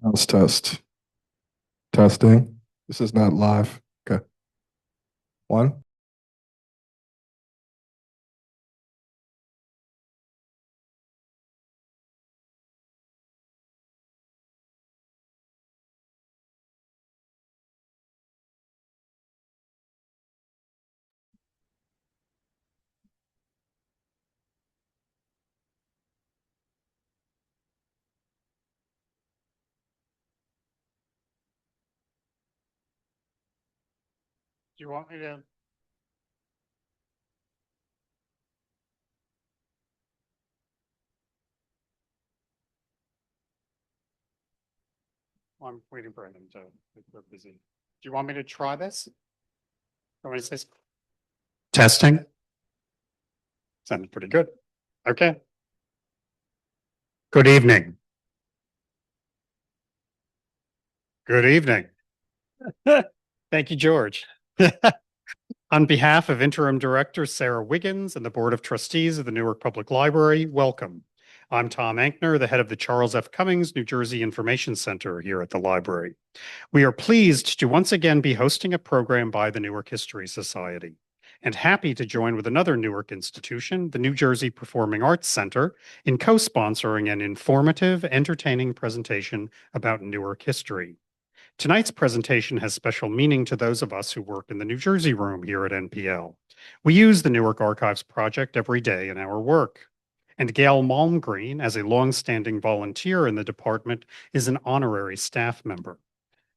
Let's test. Testing. This is not live. Okay. One. Do you want me to? I'm waiting for them to, if they're busy. Do you want me to try this? Or what is this? Testing? Sounded pretty good. Okay. Good evening. Good evening. Thank you, George. On behalf of Interim Director Sarah Wiggins and the Board of Trustees of the Newark Public Library, welcome. I'm Tom Ankner, the head of the Charles F. Cummings New Jersey Information Center here at the library. We are pleased to once again be hosting a program by the Newark History Society. and happy to join with another Newark institution, the New Jersey Performing Arts Center, in co-sponsoring an informative, entertaining presentation about Newark history. Tonight's presentation has special meaning to those of us who work in the New Jersey room here at NPL. We use the Newark Archives Project every day in our work. And Gail Malmgreen, as a longstanding volunteer in the department, is an honorary staff member.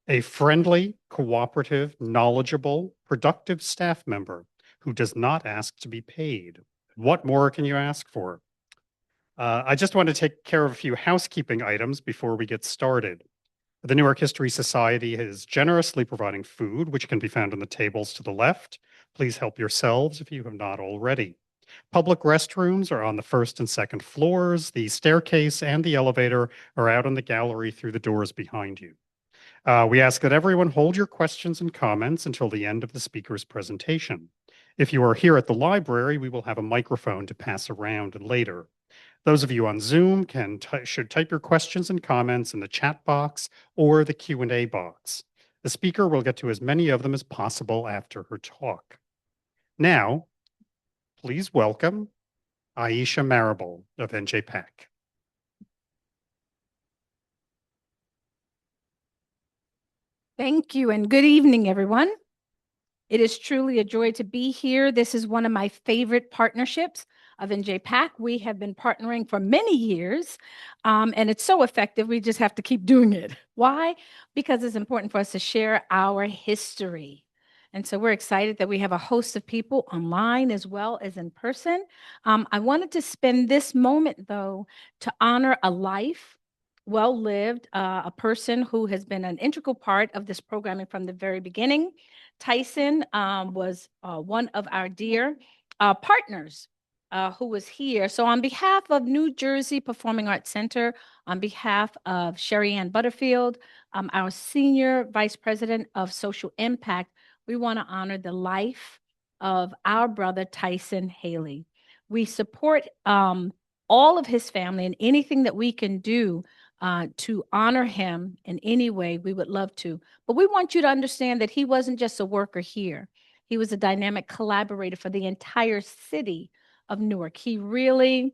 A friendly, cooperative, knowledgeable, productive staff member who does not ask to be paid. What more can you ask for? I just want to take care of a few housekeeping items before we get started. The Newark History Society is generously providing food, which can be found on the tables to the left. Please help yourselves if you have not already. Public restrooms are on the first and second floors. The staircase and the elevator are out in the gallery through the doors behind you. We ask that everyone hold your questions and comments until the end of the speaker's presentation. If you are here at the library, we will have a microphone to pass around later. Those of you on Zoom should type your questions and comments in the chat box or the Q&A box. The speaker will get to as many of them as possible after her talk. Now, please welcome Aisha Marable of NJPAC. Thank you and good evening, everyone. It is truly a joy to be here. This is one of my favorite partnerships of NJPAC. We have been partnering for many years, and it's so effective. We just have to keep doing it. Why? Because it's important for us to share our history. And so we're excited that we have a host of people online as well as in person. I wanted to spend this moment, though, to honor a life well lived, a person who has been an integral part of this programming from the very beginning. Tyson was one of our dear partners who was here. So on behalf of New Jersey Performing Arts Center, on behalf of Sherry Ann Butterfield, our Senior Vice President of Social Impact, we want to honor the life of our brother Tyson Haley. We support all of his family and anything that we can do to honor him in any way, we would love to. But we want you to understand that he wasn't just a worker here. He was a dynamic collaborator for the entire city of Newark. He really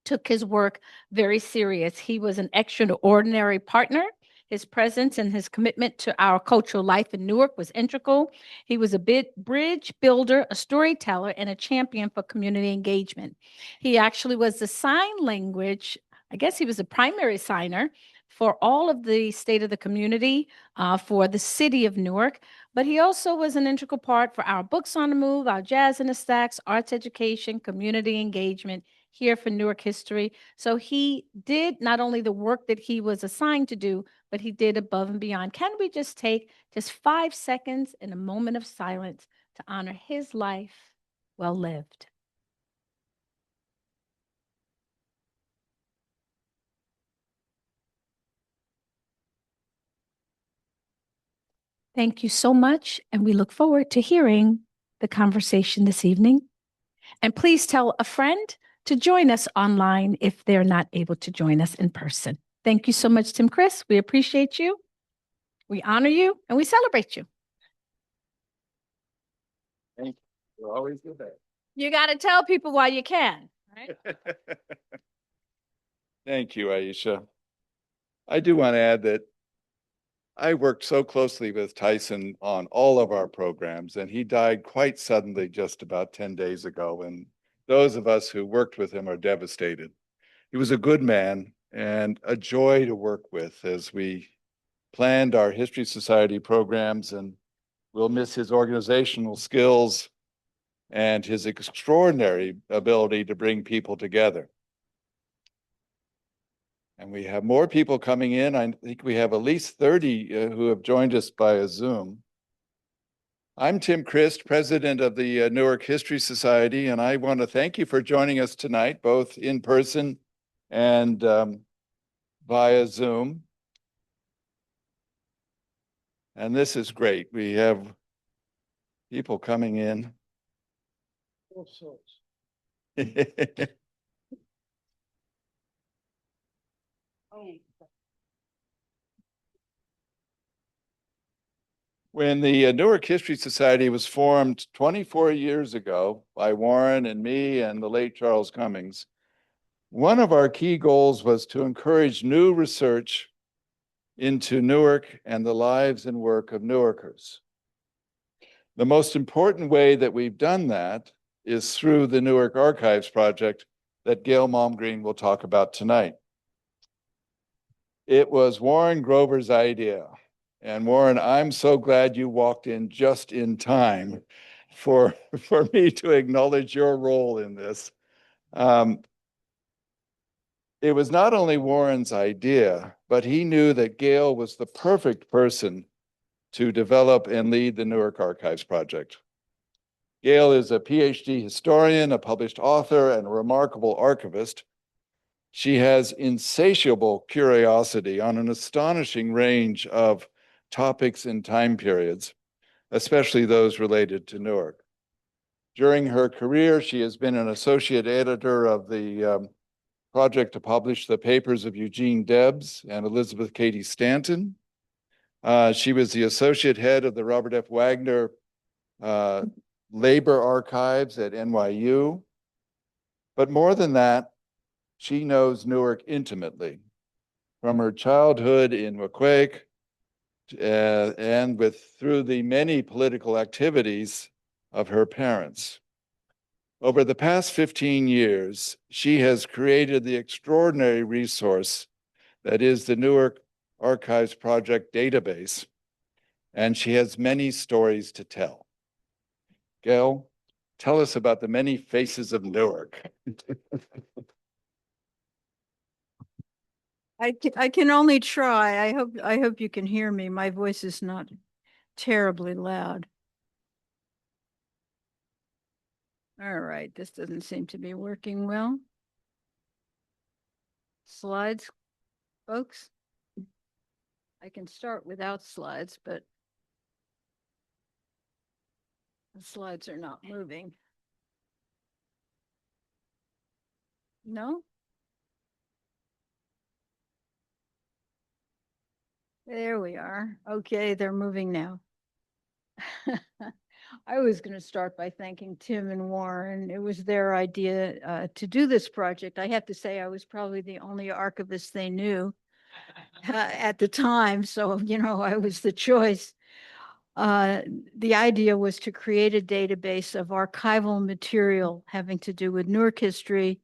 took his work very serious. He was an extraordinary partner. His presence and his commitment to our cultural life in Newark was integral. He was a bridge builder, a storyteller, and a champion for community engagement. He actually was the sign language, I guess he was a primary signer for all of the state of the community for the city of Newark. But he also was an integral part for our Books on the Move, our Jazz in the Stacks, arts education, community engagement here for Newark history. So he did not only the work that he was assigned to do, but he did above and beyond. Can we just take just 5 seconds in a moment of silence to honor his life well lived? Thank you so much, and we look forward to hearing the conversation this evening. And please tell a friend to join us online if they're not able to join us in person. Thank you so much, Tim Chris. We appreciate you. We honor you, and we celebrate you. Thank you. You're always the best. You got to tell people while you can, right? Thank you, Aisha. I do want to add that I worked so closely with Tyson on all of our programs, and he died quite suddenly just about 10 days ago. And those of us who worked with him are devastated. He was a good man and a joy to work with as we planned our History Society programs, and we'll miss his organizational skills and his extraordinary ability to bring people together. And we have more people coming in. I think we have at least 30 who have joined us via Zoom. I'm Tim Christ, president of the Newark History Society, and I want to thank you for joining us tonight, both in person and via Zoom. And this is great. We have people coming in. All sorts. When the Newark History Society was formed 24 years ago by Warren and me and the late Charles Cummings, one of our key goals was to encourage new research into Newark and the lives and work of Newarkers. The most important way that we've done that is through the Newark Archives Project that Gail Malmgreen will talk about tonight. It was Warren Grover's idea. And Warren, I'm so glad you walked in just in time for me to acknowledge your role in this. It was not only Warren's idea, but he knew that Gail was the perfect person to develop and lead the Newark Archives Project. Gail is a PhD historian, a published author, and a remarkable archivist. She has insatiable curiosity on an astonishing range of topics and time periods, especially those related to Newark. During her career, she has been an associate editor of the project to publish the papers of Eugene Debs and Elizabeth Cady Stanton. She was the associate head of the Robert F. Wagner Labor Archives at NYU. But more than that, she knows Newark intimately, from her childhood in Waukegan and through the many political activities of her parents. Over the past 15 years, she has created the extraordinary resource that is the Newark Archives Project database, and she has many stories to tell. Gail, tell us about the many faces of Newark. I can only try. I hope you can hear me. My voice is not terribly loud. All right, this doesn't seem to be working well. Slides, folks. I can start without slides, but the slides are not moving. No? There we are. Okay, they're moving now. I was going to start by thanking Tim and Warren. It was their idea to do this project. I have to say I was probably the only archivist they knew at the time. So, you know, I was the choice. The idea was to create a database of archival material having to do with Newark history,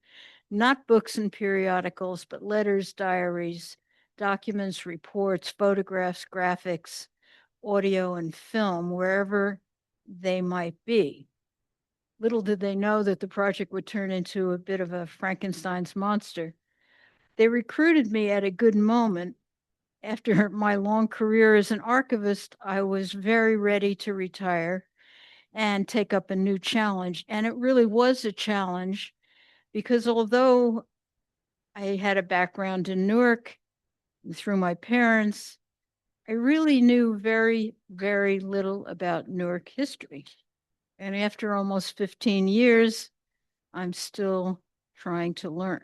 not books and periodicals, but letters, diaries, documents, reports, photographs, graphics, audio, and film, wherever they might be. Little did they know that the project would turn into a bit of a Frankenstein's monster. They recruited me at a good moment. After my long career as an archivist, I was very ready to retire and take up a new challenge. And it really was a challenge because although I had a background in Newark through my parents, I really knew very, very little about Newark history. And after almost 15 years, I'm still trying to learn.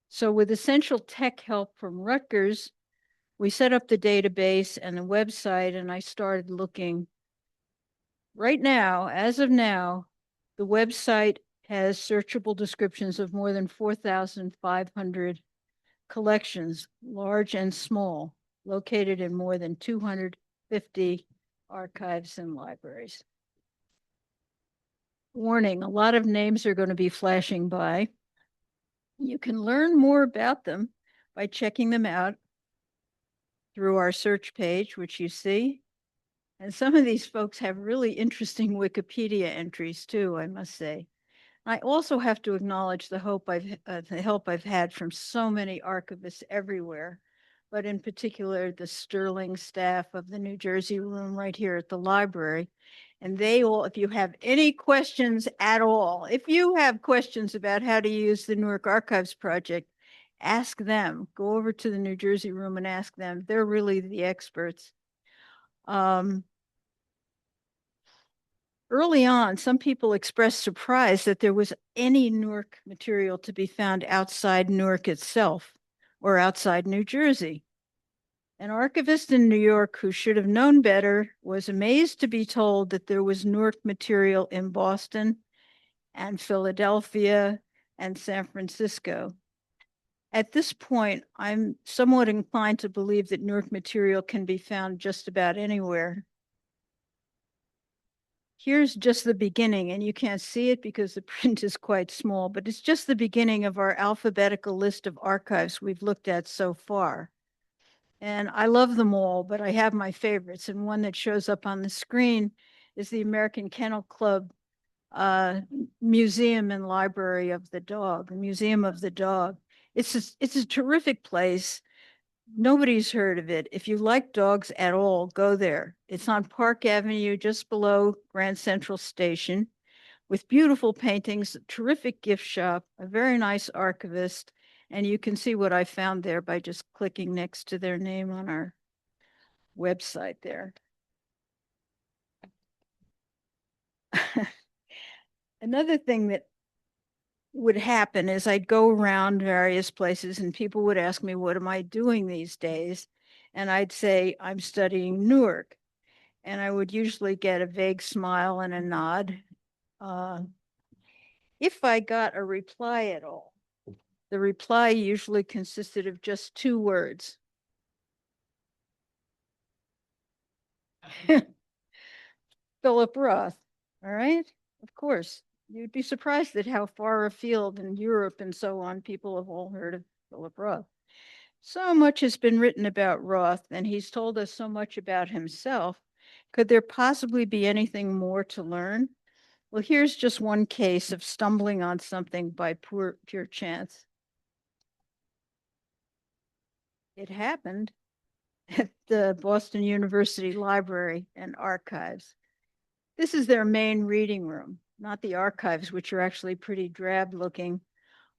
So with essential tech help from Rutgers, we set up the database and the website, and I started looking. Right now, as of now, the website has searchable descriptions of more than 4,500 collections, large and small, located in more than 250 archives and libraries. Warning, a lot of names are going to be flashing by. You can learn more about them by checking them out through our search page, which you see. And some of these folks have really interesting Wikipedia entries too, I must say. I also have to acknowledge the help I've had from so many archivists everywhere, but in particular, the sterling staff of the New Jersey room right here at the library. And they all, if you have any questions at all, if you have questions about how to use the Newark Archives Project, ask them. Go over to the New Jersey room and ask them. They're really the experts. Early on, some people expressed surprise that there was any Newark material to be found outside Newark itself or outside New Jersey. An archivist in New York who should have known better was amazed to be told that there was Newark material in Boston and Philadelphia and San Francisco. At this point, I'm somewhat inclined to believe that Newark material can be found just about anywhere. Here's just the beginning, and you can't see it because the print is quite small, but it's just the beginning of our alphabetical list of archives we've looked at so far. And I love them all, but I have my favorites. And one that shows up on the screen is the American Kennel Club Museum and Library of the Dog, Museum of the Dog. It's a terrific place. Nobody's heard of it. If you like dogs at all, go there. It's on Park Avenue, just below Grand Central Station, with beautiful paintings, a terrific gift shop, a very nice archivist. And you can see what I found there by just clicking next to their name on our website there. Another thing that would happen is I'd go around various places and people would ask me, what am I doing these days? And I'd say, I'm studying Newark. And I would usually get a vague smile and a nod. If I got a reply at all, the reply usually consisted of just 2 words. Philip Roth, all right? Of course, you'd be surprised at how far afield in Europe and so on, people have all heard of Philip Roth. So much has been written about Roth, and he's told us so much about himself. Could there possibly be anything more to learn? Well, here's just one case of stumbling on something by pure chance. It happened at the Boston University Library and Archives. This is their main reading room, not the archives, which are actually pretty drab looking.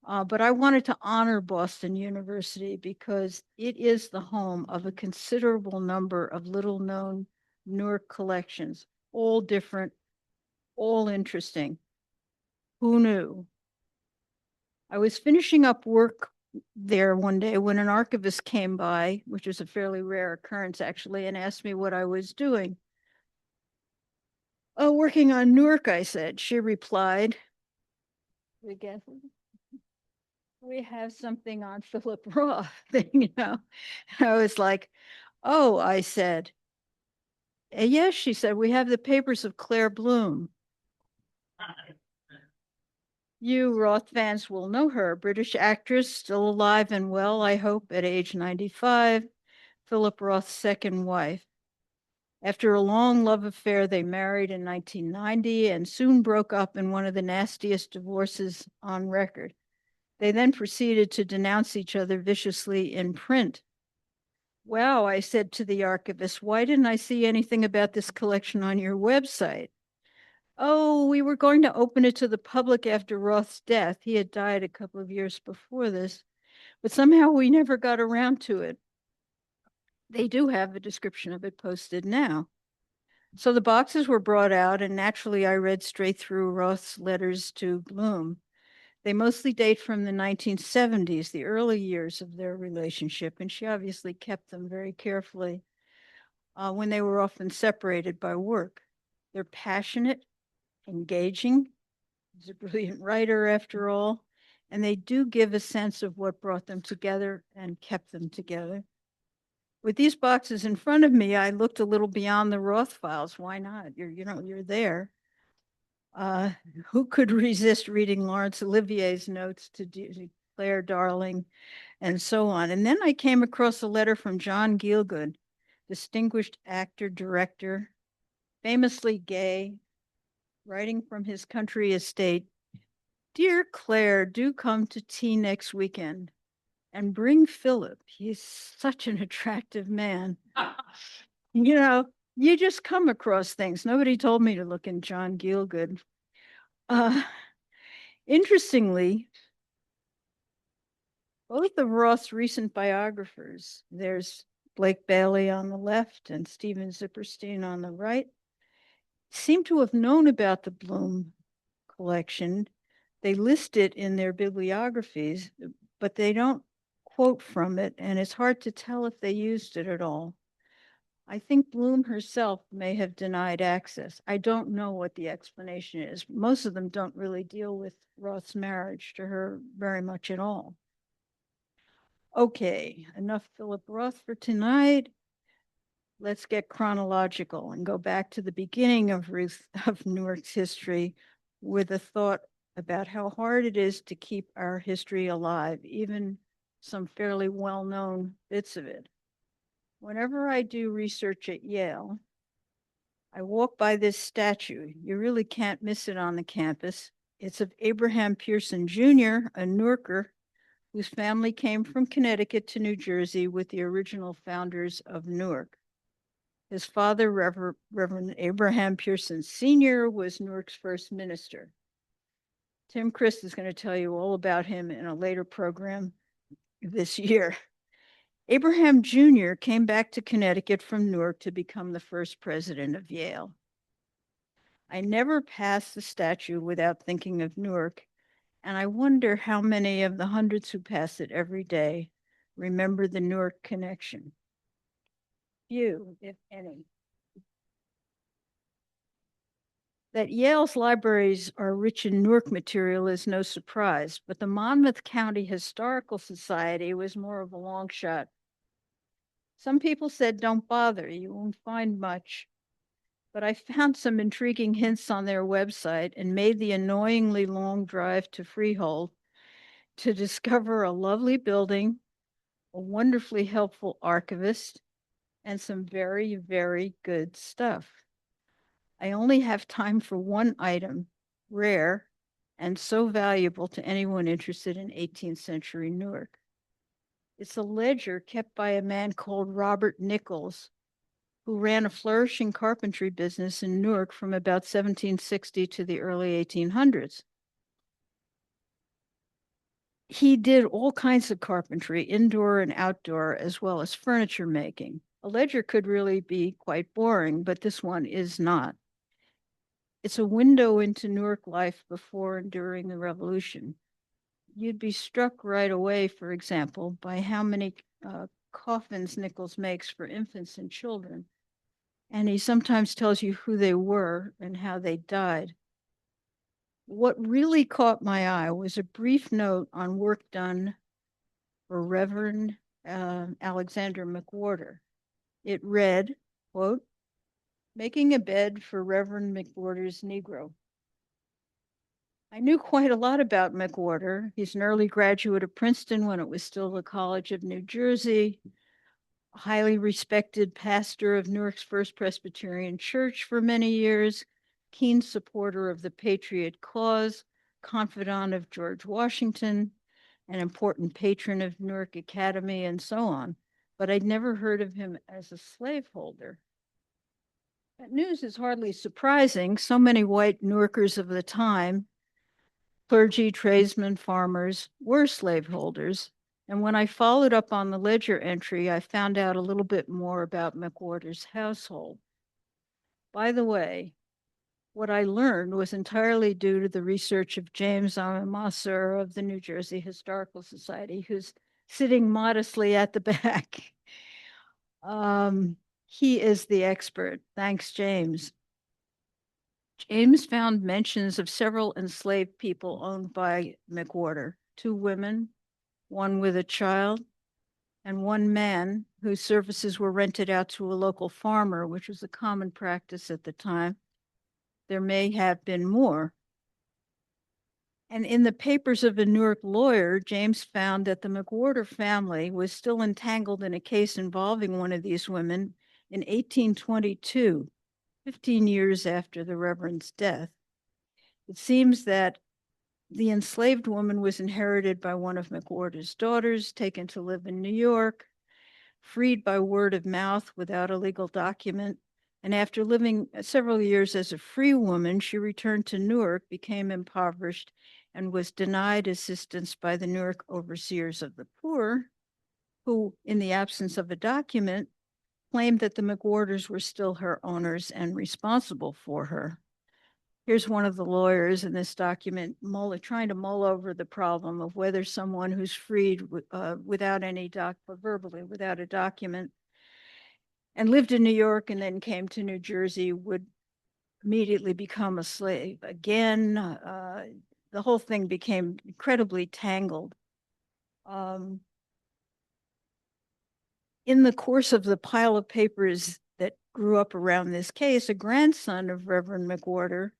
But I wanted to honor Boston University because it is the home of a considerable number of little known Newark collections, all different, all interesting. Who knew? I was finishing up work there one day when an archivist came by, which is a fairly rare occurrence actually, and asked me what I was doing. Oh, working on Newark, I said. She replied, we have something on Philip Roth, you know. I was like, oh, I said. Yes, she said, we have the papers of Claire Bloom. You Roth fans will know her, British actress, still alive and well, I hope, at age 95, Philip Roth's second wife. After a long love affair, they married in 1990 and soon broke up in one of the nastiest divorces on record. They then proceeded to denounce each other viciously in print. Wow, I said to the archivist, why didn't I see anything about this collection on your website? Oh, we were going to open it to the public after Roth's death. He had died a couple of years before this, but somehow we never got around to it. They do have a description of it posted now. So the boxes were brought out, and naturally I read straight through Roth's letters to Bloom. They mostly date from the 1970s, the early years of their relationship, and she obviously kept them very carefully when they were often separated by work. They're passionate, engaging. He's a brilliant writer after all, and they do give a sense of what brought them together and kept them together. With these boxes in front of me, I looked a little beyond the Roth files. Why not? You're there. Who could resist reading Laurence Olivier's notes to Claire Darling and so on? And then I came across a letter from John Gielgud, distinguished actor, director, famously gay, writing from his country estate. Dear Claire, do come to tea next weekend and bring Philip. He's such an attractive man. You know, you just come across things. Nobody told me to look in John Gielgud. Interestingly, both of Roth's recent biographers, there's Blake Bailey on the left and Stephen Zipperstein on the right, seem to have known about the Bloom collection. They list it in their bibliographies, but they don't quote from it, and it's hard to tell if they used it at all. I think Bloom herself may have denied access. I don't know what the explanation is. Most of them don't really deal with Roth's marriage to her very much at all. Okay, enough Philip Roth for tonight. Let's get chronological and go back to the beginning of Newark's history with a thought about how hard it is to keep our history alive, even some fairly well-known bits of it. Whenever I do research at Yale, I walk by this statue. You really can't miss it on the campus. It's of Abraham Pearson Jr., a Newarker whose family came from Connecticut to New Jersey with the original founders of Newark. His father, Reverend Abraham Pearson Sr., was Newark's first minister. Tim Christ is going to tell you all about him in a later program this year. Abraham Jr. came back to Connecticut from Newark to become the first president of Yale. I never pass the statue without thinking of Newark, and I wonder how many of the hundreds who pass it every day remember the Newark connection. Few, if any. That Yale's libraries are rich in Newark material is no surprise, but the Monmouth County Historical Society was more of a long shot. Some people said, don't bother, you won't find much. But I found some intriguing hints on their website and made the annoyingly long drive to Freehold to discover a lovely building, a wonderfully helpful archivist, and some very, very good stuff. I only have time for one item, rare, and so valuable to anyone interested in 18th century Newark. It's a ledger kept by a man called Robert Nichols, who ran a flourishing carpentry business in Newark from about 1760 to the early 1800s. He did all kinds of carpentry, indoor and outdoor, as well as furniture making. A ledger could really be quite boring, but this one is not. It's a window into Newark life before and during the Revolution. You'd be struck right away, for example, by how many coffins Nichols makes for infants and children. And he sometimes tells you who they were and how they died. What really caught my eye was a brief note on work done for Reverend Alexander McWhorter. It read, quote, "Making a bed for Reverend McWhorter's Negro." I knew quite a lot about McWhorter. He's an early graduate of Princeton when it was still the College of New Jersey, a highly respected pastor of Newark's First Presbyterian Church for many years, keen supporter of the Patriot cause, confidant of George Washington, an important patron of Newark Academy, and so on. But I'd never heard of him as a slaveholder. That news is hardly surprising. So many white Newarkers of the time, clergy, tradesmen, farmers, were slaveholders. And when I followed up on the ledger entry, I found out a little bit more about McWhorter's household. By the way, what I learned was entirely due to the research of James Amaser of the New Jersey Historical Society, who's sitting modestly at the back. He is the expert. Thanks, James. James found mentions of several enslaved people owned by McWhorter, 2 women, 1 with a child, and 1 man whose services were rented out to a local farmer, which was a common practice at the time. There may have been more. And in the papers of a Newark lawyer, James found that the McWhorter family was still entangled in a case involving one of these women in 1822, 15 years after the Reverend's death. It seems that the enslaved woman was inherited by one of McWhorter's daughters, taken to live in New York, freed by word of mouth without a legal document. And after living several years as a free woman, she returned to Newark, became impoverished, and was denied assistance by the Newark overseers of the poor, who, in the absence of a document, claimed that the McWhorters were still her owners and responsible for her. Here's one of the lawyers in this document trying to mull over the problem of whether someone who's freed without any verbally without a document and lived in New York and then came to New Jersey would immediately become a slave. Again, the whole thing became incredibly tangled. In the course of the pile of papers that grew up around this case, a grandson of Reverend McWhorter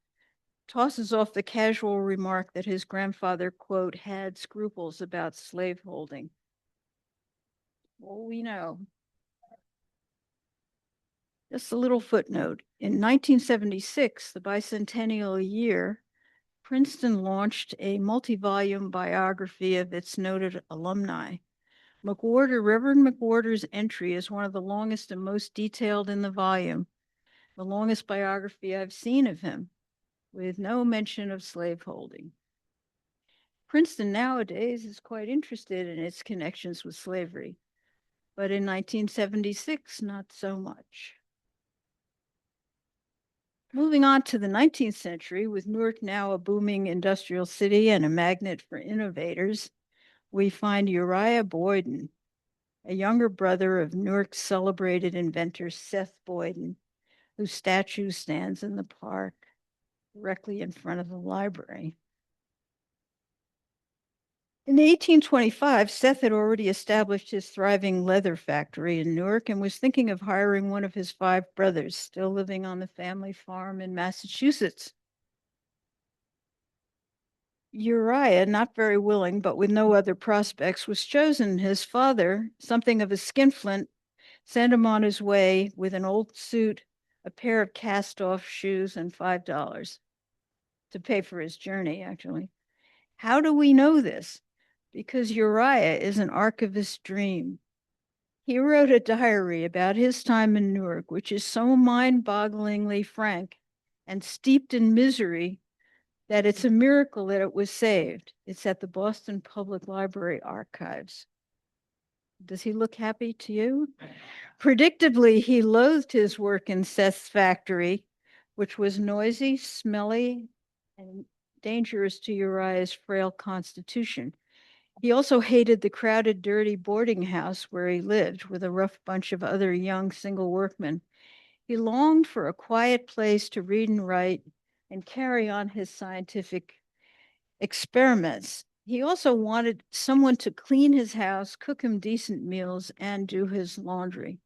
tosses off the casual remark that his grandfather, quote, had scruples about slaveholding. Well, we know. Just a little footnote. In 1976, the bicentennial year, Princeton launched a multi-volume biography of its noted alumni. Reverend McWhorter's entry is one of the longest and most detailed in the volume, the longest biography I've seen of him, with no mention of slaveholding. Princeton nowadays is quite interested in its connections with slavery, but in 1976, not so much. Moving on to the 19th century, with Newark now a booming industrial city and a magnet for innovators, we find Uriah Boyden, a younger brother of Newark's celebrated inventor Seth Boyden, whose statue stands in the park directly in front of the library. In 1825, Seth had already established his thriving leather factory in Newark and was thinking of hiring one of his 5 brothers, still living on the family farm in Massachusetts. Uriah, not very willing, but with no other prospects, was chosen. His father, something of a skinflint, sent him on his way with an old suit, a pair of cast-off shoes, and $5 to pay for his journey, actually. How do we know this? Because Uriah is an archivist's dream. He wrote a diary about his time in Newark, which is so mind-bogglingly frank and steeped in misery that it's a miracle that it was saved. It's at the Boston Public Library archives. Does he look happy to you? Predictably, he loathed his work in Seth's factory, which was noisy, smelly, and dangerous to Uriah's frail constitution. He also hated the crowded, dirty boarding house where he lived with a rough bunch of other young single workmen. He longed for a quiet place to read and write and carry on his scientific experiments. He also wanted someone to clean his house, cook him decent meals, and do his laundry.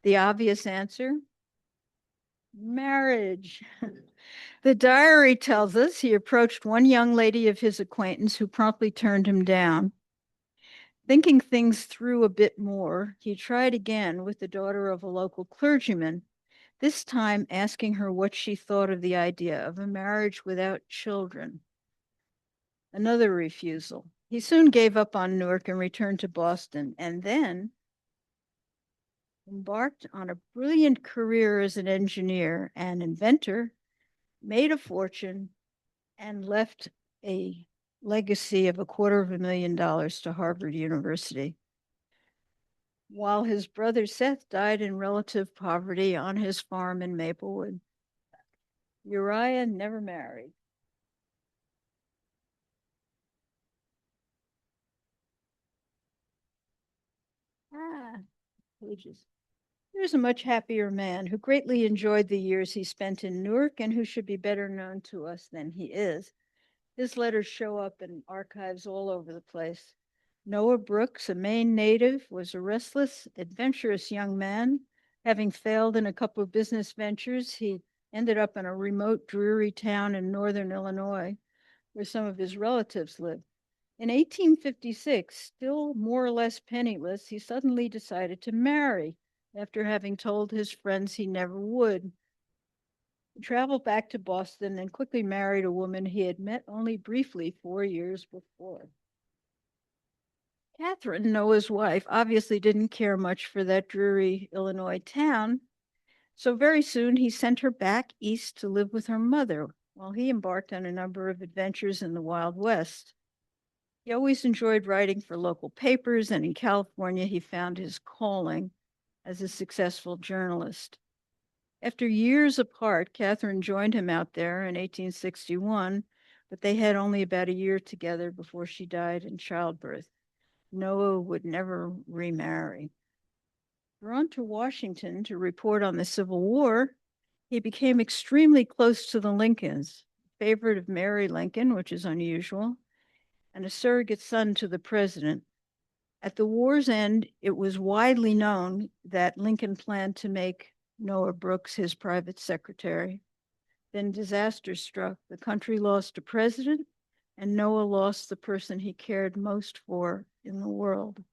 The obvious answer? Marriage. The diary tells us he approached one young lady of his acquaintance who promptly turned him down. Thinking things through a bit more, he tried again with the daughter of a local clergyman, this time asking her what she thought of the idea of a marriage without children. Another refusal. He soon gave up on Newark and returned to Boston, and then embarked on a brilliant career as an engineer and inventor, made a fortune, and left a legacy of $250,000 to Harvard University. While his brother Seth died in relative poverty on his farm in Maplewood. Uriah never married. Pages. Here's a much happier man who greatly enjoyed the years he spent in Newark and who should be better known to us than he is. His letters show up in archives all over the place. Noah Brooks, a Maine native, was a restless, adventurous young man. Having failed in a couple of business ventures, he ended up in a remote, dreary town in northern Illinois, where some of his relatives lived. In 1856, still more or less penniless, he suddenly decided to marry after having told his friends he never would. He traveled back to Boston and quickly married a woman he had met only briefly 4 years before. Catherine, Noah's wife, obviously didn't care much for that dreary Illinois town, so very soon he sent her back east to live with her mother while he embarked on a number of adventures in the Wild West. He always enjoyed writing for local papers, and in California, he found his calling as a successful journalist. After years apart, Catherine joined him out there in 1861, but they had only about a year together before she died in childbirth. Noah would never remarry. Drawn to Washington to report on the Civil War, he became extremely close to the Lincolns, favorite of Mary Lincoln, which is unusual, and a surrogate son to the president. At the war's end, it was widely known that Lincoln planned to make Noah Brooks his private secretary. Then disaster struck. The country lost a president, and Noah lost the person he cared most for in the world.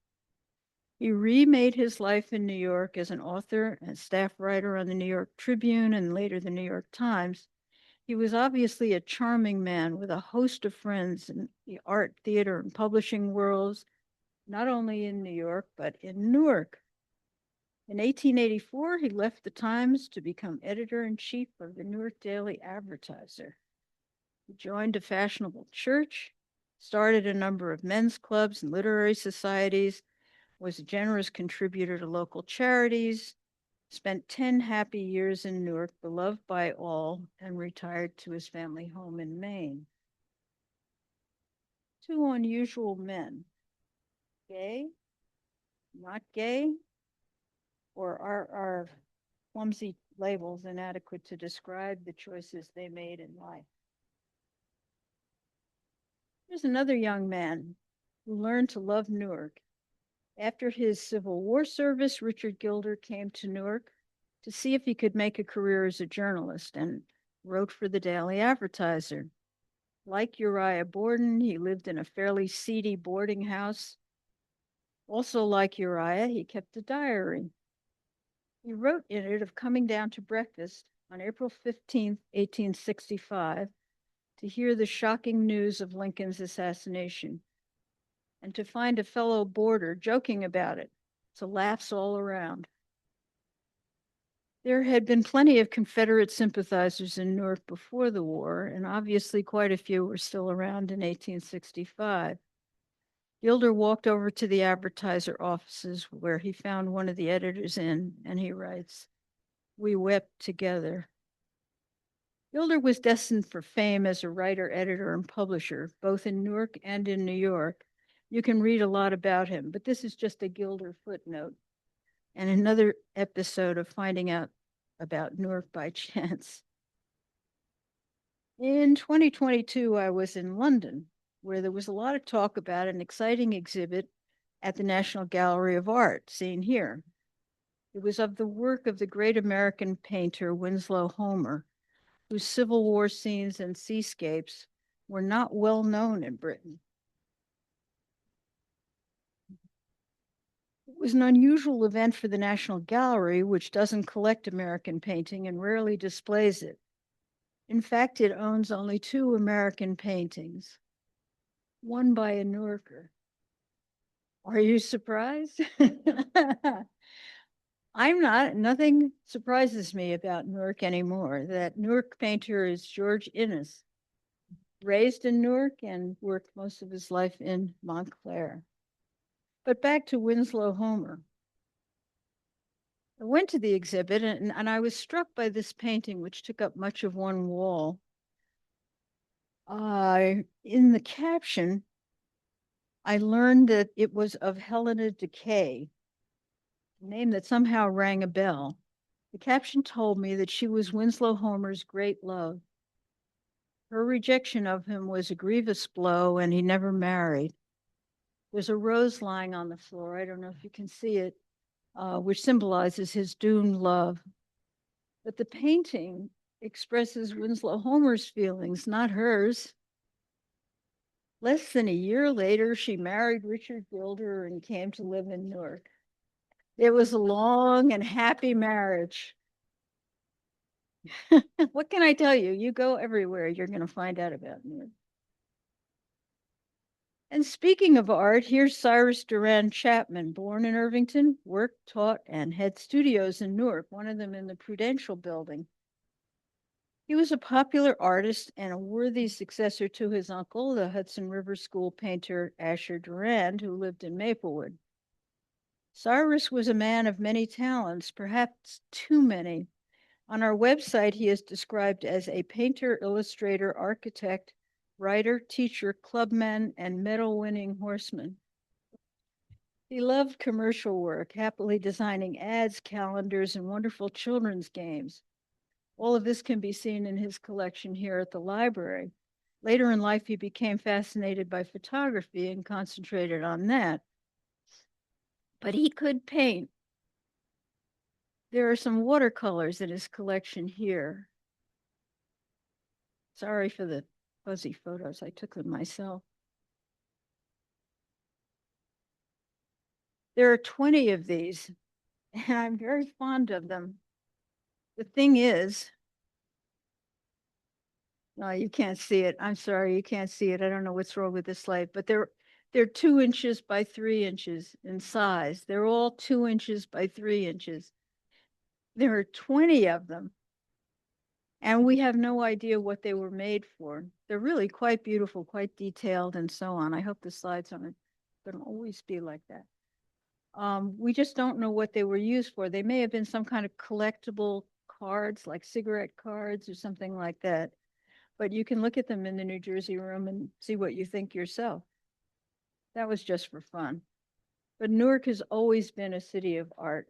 He remade his life in New York as an author and staff writer on the New York Tribune and later the New York Times. He was obviously a charming man with a host of friends in the art, theater, and publishing worlds, not only in New York, but in Newark. In 1884, he left the Times to become editor-in-chief of the Newark Daily Advertiser. He joined a fashionable church, started a number of men's clubs and literary societies, was a generous contributor to local charities, spent 10 happy years in Newark, beloved by all, and retired to his family home in Maine. Two unusual men. Gay, not gay, or are clumsy labels inadequate to describe the choices they made in life? Here's another young man who learned to love Newark. After his Civil War service, Richard Gilder came to Newark to see if he could make a career as a journalist and wrote for the Daily Advertiser. Like Uriah Borden, he lived in a fairly seedy boarding house. Also like Uriah, he kept a diary. He wrote in it of coming down to breakfast on April 15th, 1865, to hear the shocking news of Lincoln's assassination, and to find a fellow boarder joking about it, so laughs all around. There had been plenty of Confederate sympathizers in Newark before the war, and obviously quite a few were still around in 1865. Gilder walked over to the Advertiser offices where he found one of the editors in, and he writes, "We wept together." Gilder was destined for fame as a writer, editor, and publisher, both in Newark and in New York. You can read a lot about him, but this is just a Gilder footnote and another episode of finding out about Newark by chance. In 2022, I was in London, where there was a lot of talk about an exciting exhibit at the National Gallery of Art, seen here. It was of the work of the great American painter Winslow Homer, whose Civil War scenes and seascapes were not well known in Britain. It was an unusual event for the National Gallery, which doesn't collect American painting and rarely displays it. In fact, it owns only 2 American paintings, one by a Newarker. Are you surprised? I'm not. Nothing surprises me about Newark anymore. That Newark painter is George Innes, raised in Newark and worked most of his life in Montclair. But back to Winslow Homer. I went to the exhibit and I was struck by this painting, which took up much of one wall. In the caption, I learned that it was of Helena de Kay, a name that somehow rang a bell. The caption told me that she was Winslow Homer's great love. Her rejection of him was a grievous blow, and he never married. There's a rose lying on the floor. I don't know if you can see it, which symbolizes his doomed love. But the painting expresses Winslow Homer's feelings, not hers. Less than a year later, she married Richard Gilder and came to live in Newark. It was a long and happy marriage. What can I tell you? You go everywhere, you're going to find out about Newark. And speaking of art, here's Cyrus Duran Chapman, born in Irvington, worked, taught, and had studios in Newark, one of them in the Prudential Building. He was a popular artist and a worthy successor to his uncle, the Hudson River School painter Asher Durand, who lived in Maplewood. Cyrus was a man of many talents, perhaps too many. On our website, he is described as a painter, illustrator, architect, writer, teacher, clubman, and medal-winning horseman. He loved commercial work, happily designing ads, calendars, and wonderful children's games. All of this can be seen in his collection here at the library. Later in life, he became fascinated by photography and concentrated on that. But he could paint. There are some watercolors in his collection here. Sorry for the fuzzy photos. I took them myself. There are 20 of these, and I'm very fond of them. The thing is, no, you can't see it. I'm sorry, you can't see it. I don't know what's wrong with this light, but they're 2 inches by 3 inches in size. They're all 2 inches by 3 inches. There are 20 of them, and we have no idea what they were made for. They're really quite beautiful, quite detailed, and so on. I hope the slides aren't going to always be like that. We just don't know what they were used for. They may have been some kind of collectible cards, like cigarette cards or something like that. But you can look at them in the New Jersey room and see what you think yourself. That was just for fun. But Newark has always been a city of art.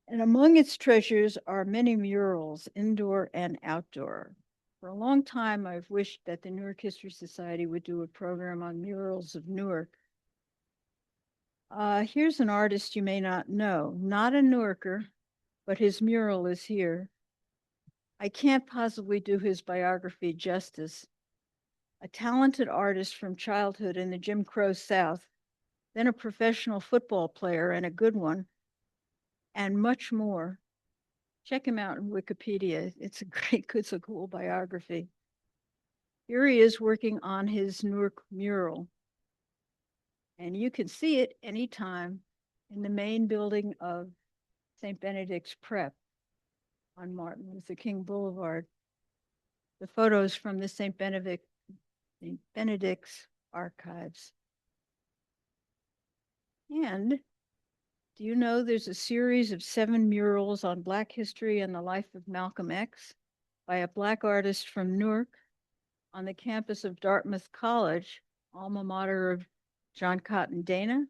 And among its treasures are many murals, indoor and outdoor. For a long time, I've wished that the Newark History Society would do a program on murals of Newark. Here's an artist you may not know, not a Newarker, but his mural is here. I can't possibly do his biography justice. A talented artist from childhood in the Jim Crow South, then a professional football player and a good one, and much more. Check him out on Wikipedia. It's a cool biography. Here he is working on his Newark mural. And you can see it anytime in the main building of St. Benedict's Prep on Martin Luther King Boulevard. The photos from the St. Benedict's archives. And do you know there's a series of 7 murals on Black history and the life of Malcolm X by a Black artist from Newark on the campus of Dartmouth College, alma mater of John Cotton Dana,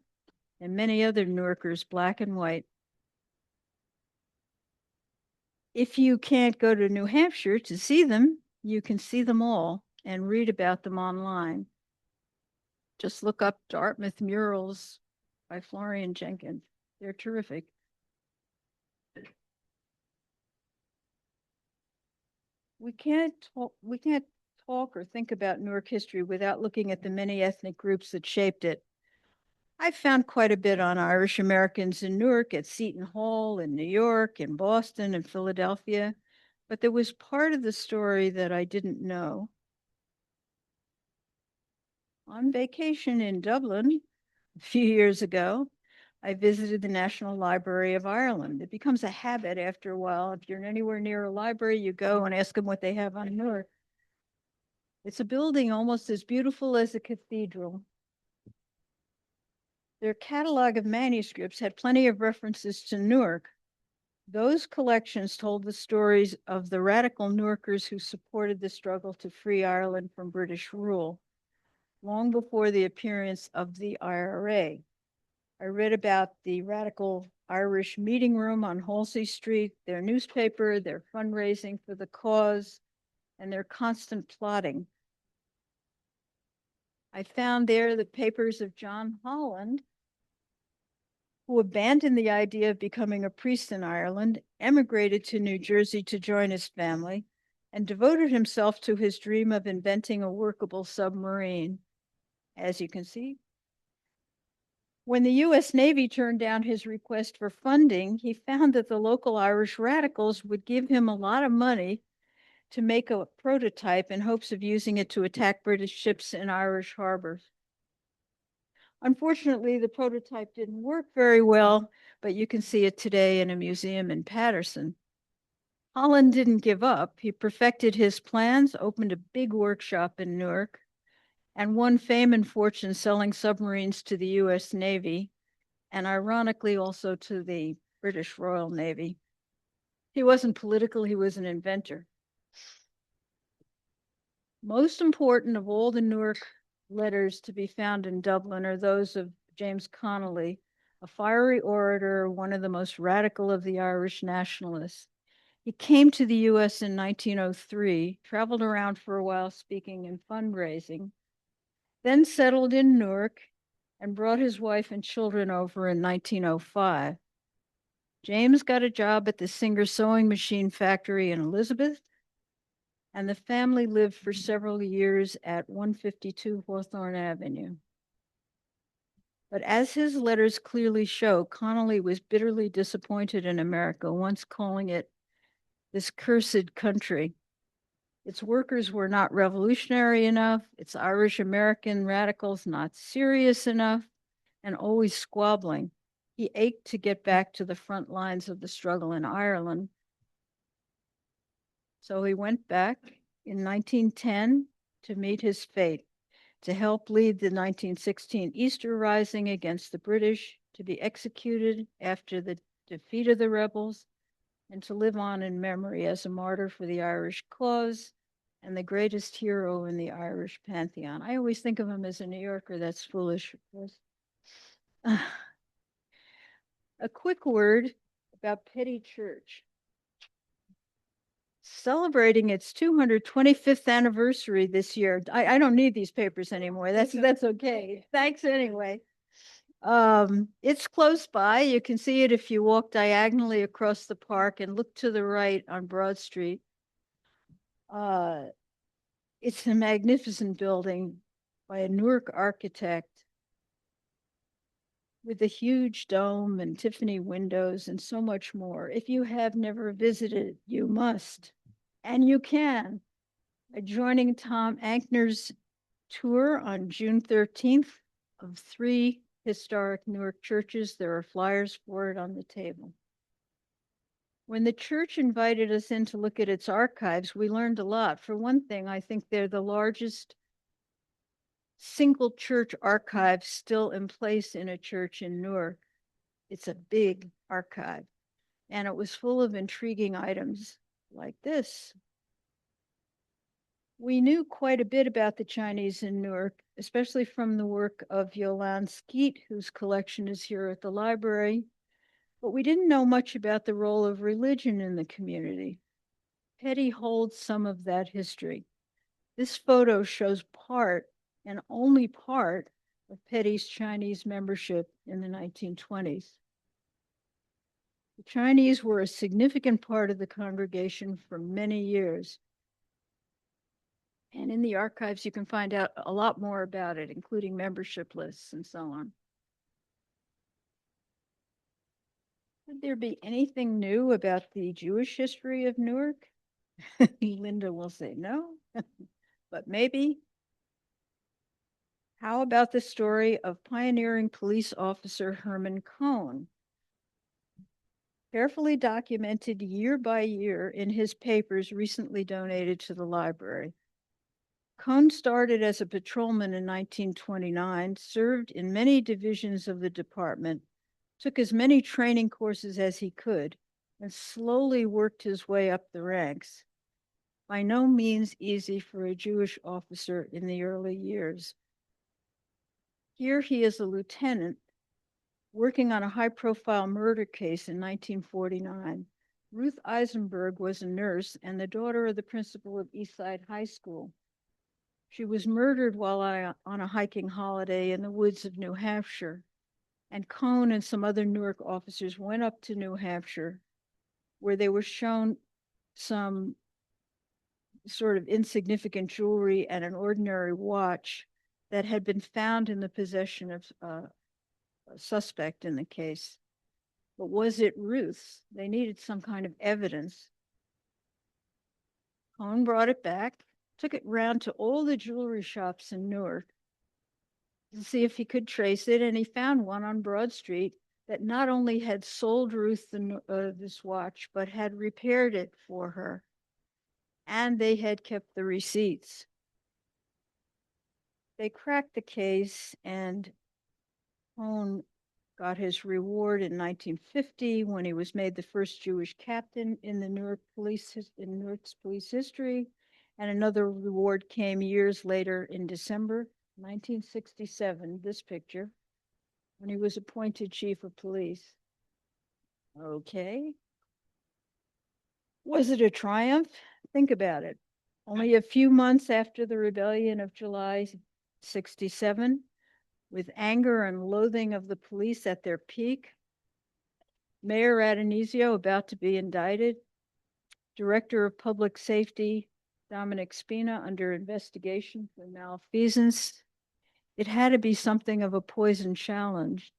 and many other Newarkers, Black and white. If you can't go to New Hampshire to see them, you can see them all and read about them online. Just look up Dartmouth Murals by Florian Jenkins. They're terrific. We can't talk or think about Newark history without looking at the many ethnic groups that shaped it. I found quite a bit on Irish Americans in Newark, at Seton Hall, in New York, in Boston, and Philadelphia, but there was part of the story that I didn't know. On vacation in Dublin a few years ago, I visited the National Library of Ireland. It becomes a habit after a while. If you're anywhere near a library, you go and ask them what they have on Newark. It's a building almost as beautiful as a cathedral. Their catalog of manuscripts had plenty of references to Newark. Those collections told the stories of the radical Newarkers who supported the struggle to free Ireland from British rule, long before the appearance of the IRA. I read about the radical Irish meeting room on Halsey Street, their newspaper, their fundraising for the cause, and their constant plotting. I found there the papers of John Holland, who abandoned the idea of becoming a priest in Ireland, emigrated to New Jersey to join his family, and devoted himself to his dream of inventing a workable submarine. As you can see, when the US Navy turned down his request for funding, he found that the local Irish radicals would give him a lot of money to make a prototype in hopes of using it to attack British ships in Irish harbors. Unfortunately, the prototype didn't work very well, but you can see it today in a museum in Paterson. Holland didn't give up. He perfected his plans, opened a big workshop in Newark, and won fame and fortune selling submarines to the US Navy, and ironically also to the British Royal Navy. He wasn't political, he was an inventor. Most important of all the Newark letters to be found in Dublin are those of James Connolly, a fiery orator, one of the most radical of the Irish nationalists. He came to the US in 1903, traveled around for a while speaking and fundraising, then settled in Newark and brought his wife and children over in 1905. James got a job at the Singer sewing machine factory in Elizabeth, and the family lived for several years at 152 Hawthorne Avenue. But as his letters clearly show, Connolly was bitterly disappointed in America, once calling it this cursed country. Its workers were not revolutionary enough, its Irish American radicals not serious enough, and always squabbling. He ached to get back to the front lines of the struggle in Ireland. So he went back in 1910 to meet his fate, to help lead the 1916 Easter Rising against the British, to be executed after the defeat of the rebels, and to live on in memory as a martyr for the Irish cause and the greatest hero in the Irish pantheon. I always think of him as a New Yorker. That's foolish, of course. A quick word about Petty Church. Celebrating its 225th anniversary this year. I don't need these papers anymore. That's okay. Thanks anyway. It's close by. You can see it if you walk diagonally across the park and look to the right on Broad Street. It's a magnificent building by a Newark architect with a huge dome and Tiffany windows and so much more. If you have never visited, you must, and you can. Joining Tom Ankner's tour on June 13th of 3 historic Newark churches. There are flyers for it on the table. When the church invited us in to look at its archives, we learned a lot. For one thing, I think they're the largest single church archive still in place in a church in Newark. It's a big archive, and it was full of intriguing items like this. We knew quite a bit about the Chinese in Newark, especially from the work of Yolande Skeet, whose collection is here at the library, but we didn't know much about the role of religion in the community. Petty holds some of that history. This photo shows part, and only part, of Petty's Chinese membership in the 1920s. The Chinese were a significant part of the congregation for many years. And in the archives, you can find out a lot more about it, including membership lists and so on. Would there be anything new about the Jewish history of Newark? Linda will say no, but maybe. How about the story of pioneering police officer Herman Cohn? Carefully documented year by year in his papers recently donated to the library. Cohn started as a patrolman in 1929, served in many divisions of the department, took as many training courses as he could, and slowly worked his way up the ranks. By no means easy for a Jewish officer in the early years. Here he is a lieutenant working on a high-profile murder case in 1949. Ruth Eisenberg was a nurse and the daughter of the principal of Eastside High School. She was murdered while on a hiking holiday in the woods of New Hampshire, and Cohn and some other Newark officers went up to New Hampshire, where they were shown some sort of insignificant jewelry and an ordinary watch that had been found in the possession of a suspect in the case. But was it Ruth's? They needed some kind of evidence. Cohn brought it back, took it round to all the jewelry shops in Newark to see if he could trace it, and he found one on Broad Street that not only had sold Ruth this watch, but had repaired it for her, and they had kept the receipts. They cracked the case, and Cohn got his reward in 1950 when he was made the first Jewish captain in the Newark's police history, and another reward came years later in December 1967, this picture, when he was appointed chief of police. Okay. Was it a triumph? Think about it. Only a few months after the rebellion of July 67, with anger and loathing of the police at their peak, Mayor Adonisio about to be indicted, Director of Public Safety Dominic Spina under investigation for malfeasance. It had to be something of a poison chalice,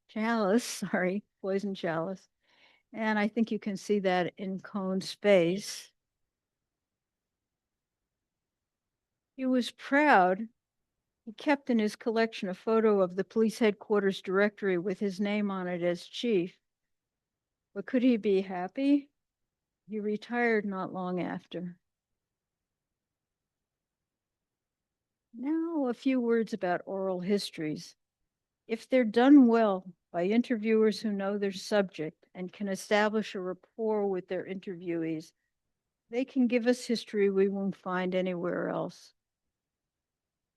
poison chalice. And I think you can see that in Cohn's face. He was proud. He kept in his collection a photo of the police headquarters directory with his name on it as chief. But could he be happy? He retired not long after. Now, a few words about oral histories. If they're done well by interviewers who know their subject and can establish a rapport with their interviewees, they can give us history we won't find anywhere else.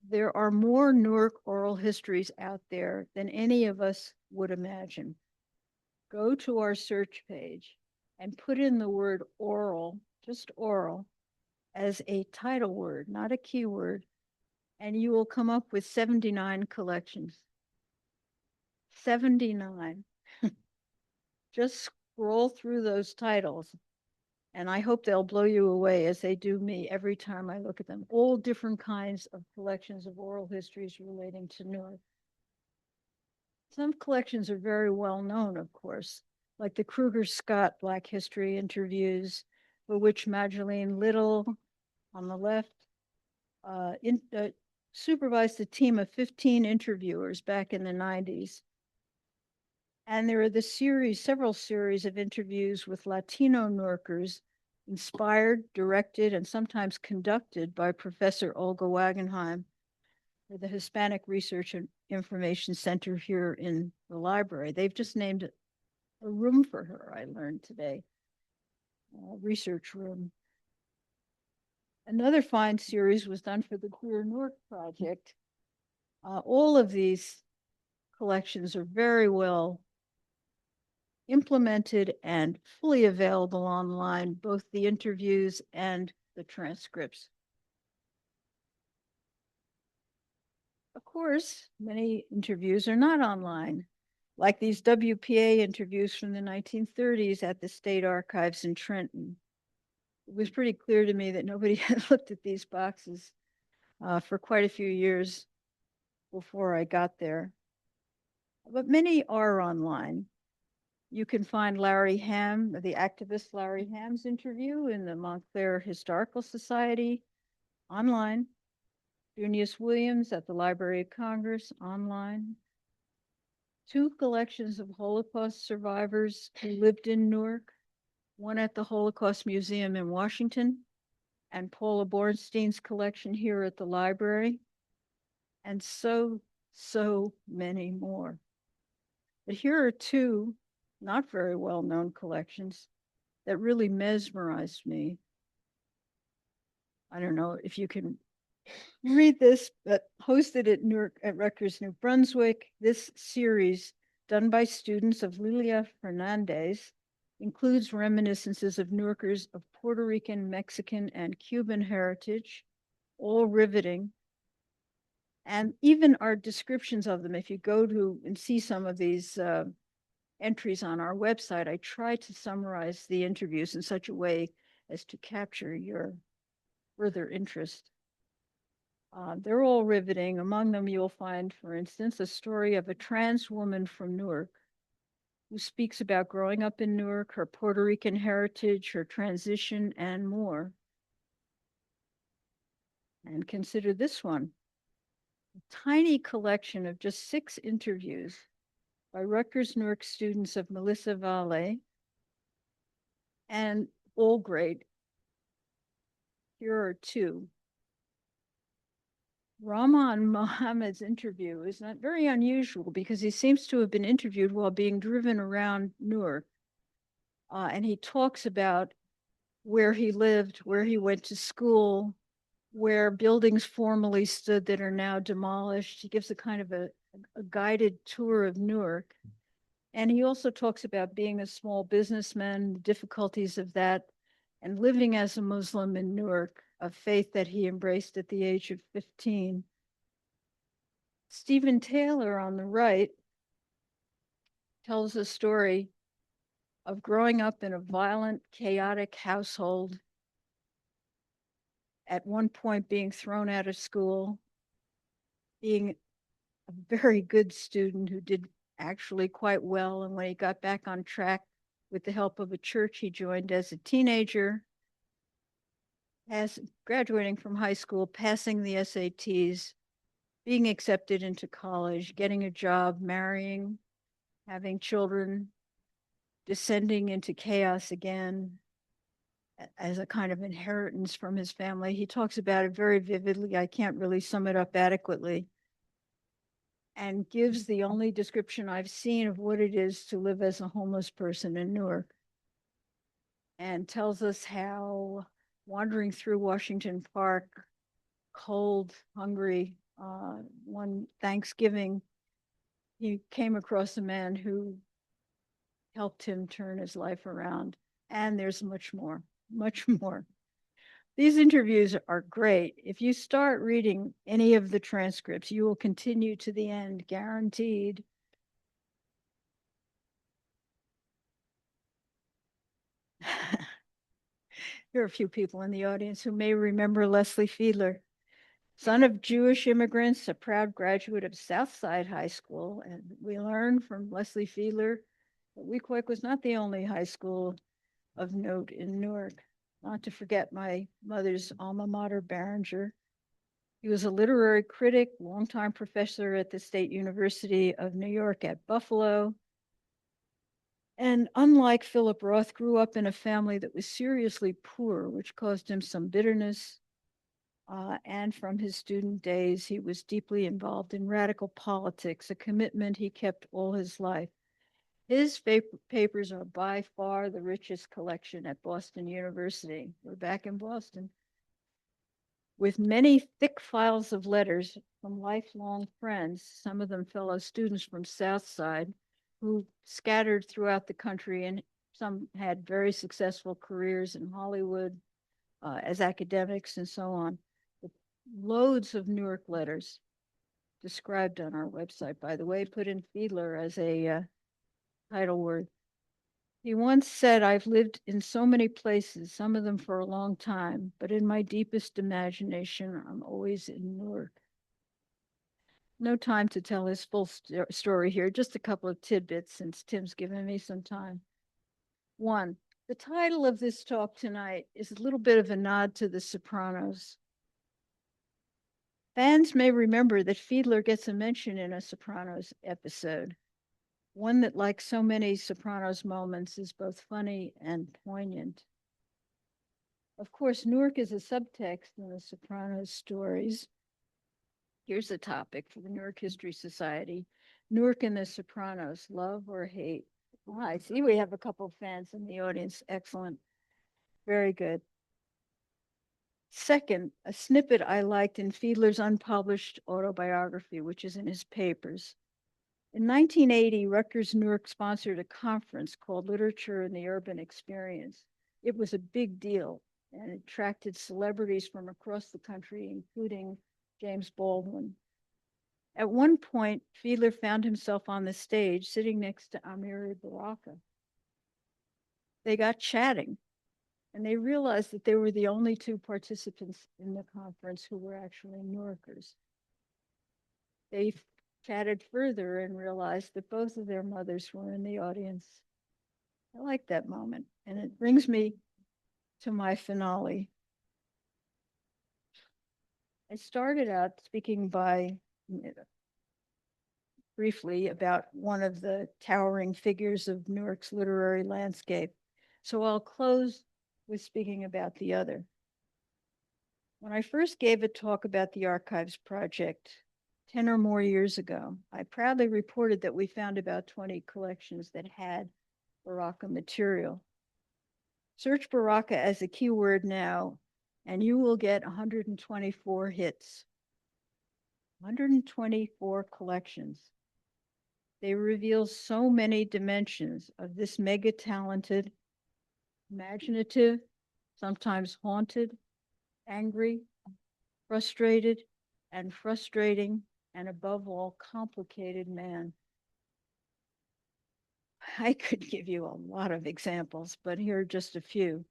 There are more Newark oral histories out there than any of us would imagine. Go to our search page and put in the word oral, just oral, as a title word, not a keyword, and you will come up with 79 collections. 79. Just scroll through those titles, and I hope they'll blow you away as they do me every time I look at them. All different kinds of collections of oral histories relating to Newark. Some collections are very well known, of course, like the Kruger-Scott Black History interviews, for which Magdalene Little on the left supervised a team of 15 interviewers back in the 90s. And there are several series of interviews with Latino Newarkers, inspired, directed, and sometimes conducted by Professor Olga Wagenheim for the Hispanic Research and Information Center here in the library. They've just named a room for her, I learned today, a research room. Another fine series was done for the Queer Newark Project. All of these collections are very well implemented and fully available online, both the interviews and the transcripts. Of course, many interviews are not online, like these WPA interviews from the 1930s at the State Archives in Trenton. It was pretty clear to me that nobody had looked at these boxes for quite a few years before I got there. But many are online. You can find Larry Ham, the activist Larry Ham's interview in the Montclair Historical Society online. Junius Williams at the Library of Congress online. 2 collections of Holocaust survivors who lived in Newark, one at the Holocaust Museum in Washington, and Paula Bornstein's collection here at the library, and so many more. But here are 2 not very well-known collections that really mesmerized me. I don't know if you can read this, but hosted at Newark at Rutgers, New Brunswick. This series, done by students of Lilia Fernandez, includes reminiscences of Newarkers of Puerto Rican, Mexican, and Cuban heritage, all riveting. And even our descriptions of them, if you go to and see some of these entries on our website, I try to summarize the interviews in such a way as to capture your further interest. They're all riveting. Among them, you'll find, for instance, a story of a trans woman from Newark who speaks about growing up in Newark, her Puerto Rican heritage, her transition, and more. And consider this one, a tiny collection of just 6 interviews by Rutgers Newark students of Melissa Valle, and all great. Here are 2. Rahman Mohammed's interview is not very unusual because he seems to have been interviewed while being driven around Newark. And he talks about where he lived, where he went to school, where buildings formerly stood that are now demolished. He gives a kind of a guided tour of Newark. And he also talks about being a small businessman, the difficulties of that, and living as a Muslim in Newark, a faith that he embraced at the age of 15. Stephen Taylor on the right tells a story of growing up in a violent, chaotic household, at one point being thrown out of school, being a very good student who did actually quite well. And when he got back on track with the help of a church he joined as a teenager, as graduating from high school, passing the SATs, being accepted into college, getting a job, marrying, having children, descending into chaos again as a kind of inheritance from his family. He talks about it very vividly. I can't really sum it up adequately. And gives the only description I've seen of what it is to live as a homeless person in Newark. And tells us how wandering through Washington Park, cold, hungry, one Thanksgiving, he came across a man who helped him turn his life around. And there's much more, much more. These interviews are great. If you start reading any of the transcripts, you will continue to the end, guaranteed. There are a few people in the audience who may remember Leslie Fiedler, son of Jewish immigrants, a proud graduate of Southside High School. And we learned from Leslie Fiedler that Weequahic was not the only high school of note in Newark. Not to forget my mother's alma mater, Barringer. He was a literary critic, longtime professor at the State University of New York at Buffalo. And unlike Philip Roth, grew up in a family that was seriously poor, which caused him some bitterness. And from his student days, he was deeply involved in radical politics, a commitment he kept all his life. His papers are by far the richest collection at Boston University. We're back in Boston. With many thick files of letters from lifelong friends, some of them fellow students from Southside, who scattered throughout the country, and some had very successful careers in Hollywood as academics and so on. But loads of Newark letters described on our website, by the way, put in Fiedler as a title word. He once said, "I've lived in so many places, some of them for a long time, but in my deepest imagination, I'm always in Newark." No time to tell his full story here, just a couple of tidbits since Tim's given me some time. One, the title of this talk tonight is a little bit of a nod to The Sopranos. Fans may remember that Fiedler gets a mention in a Sopranos episode, one that, like so many Sopranos moments, is both funny and poignant. Of course, Newark is a subtext in the Sopranos stories. Here's a topic for the Newark History Society: Newark and the Sopranos, love or hate? Oh, I see we have a couple of fans in the audience. Excellent. Very good. Second, a snippet I liked in Fiedler's unpublished autobiography, which is in his papers. In 1980, Rutgers Newark sponsored a conference called Literature and the Urban Experience. It was a big deal and attracted celebrities from across the country, including James Baldwin. At one point, Fiedler found himself on the stage sitting next to Amiri Baraka. They got chatting, and they realized that they were the only two participants in the conference who were actually Newarkers. They chatted further and realized that both of their mothers were in the audience. I like that moment, and it brings me to my finale. I started out speaking briefly about one of the towering figures of Newark's literary landscape, so I'll close with speaking about the other. When I first gave a talk about the Archives project 10 or more years ago, I proudly reported that we found about 20 collections that had Baraka material. Search Baraka as a keyword now, and you will get 124 hits. 124 collections. They reveal so many dimensions of this mega talented, imaginative, sometimes haunted, angry, frustrated, and frustrating, and above all, complicated man. I could give you a lot of examples, but here are just a few.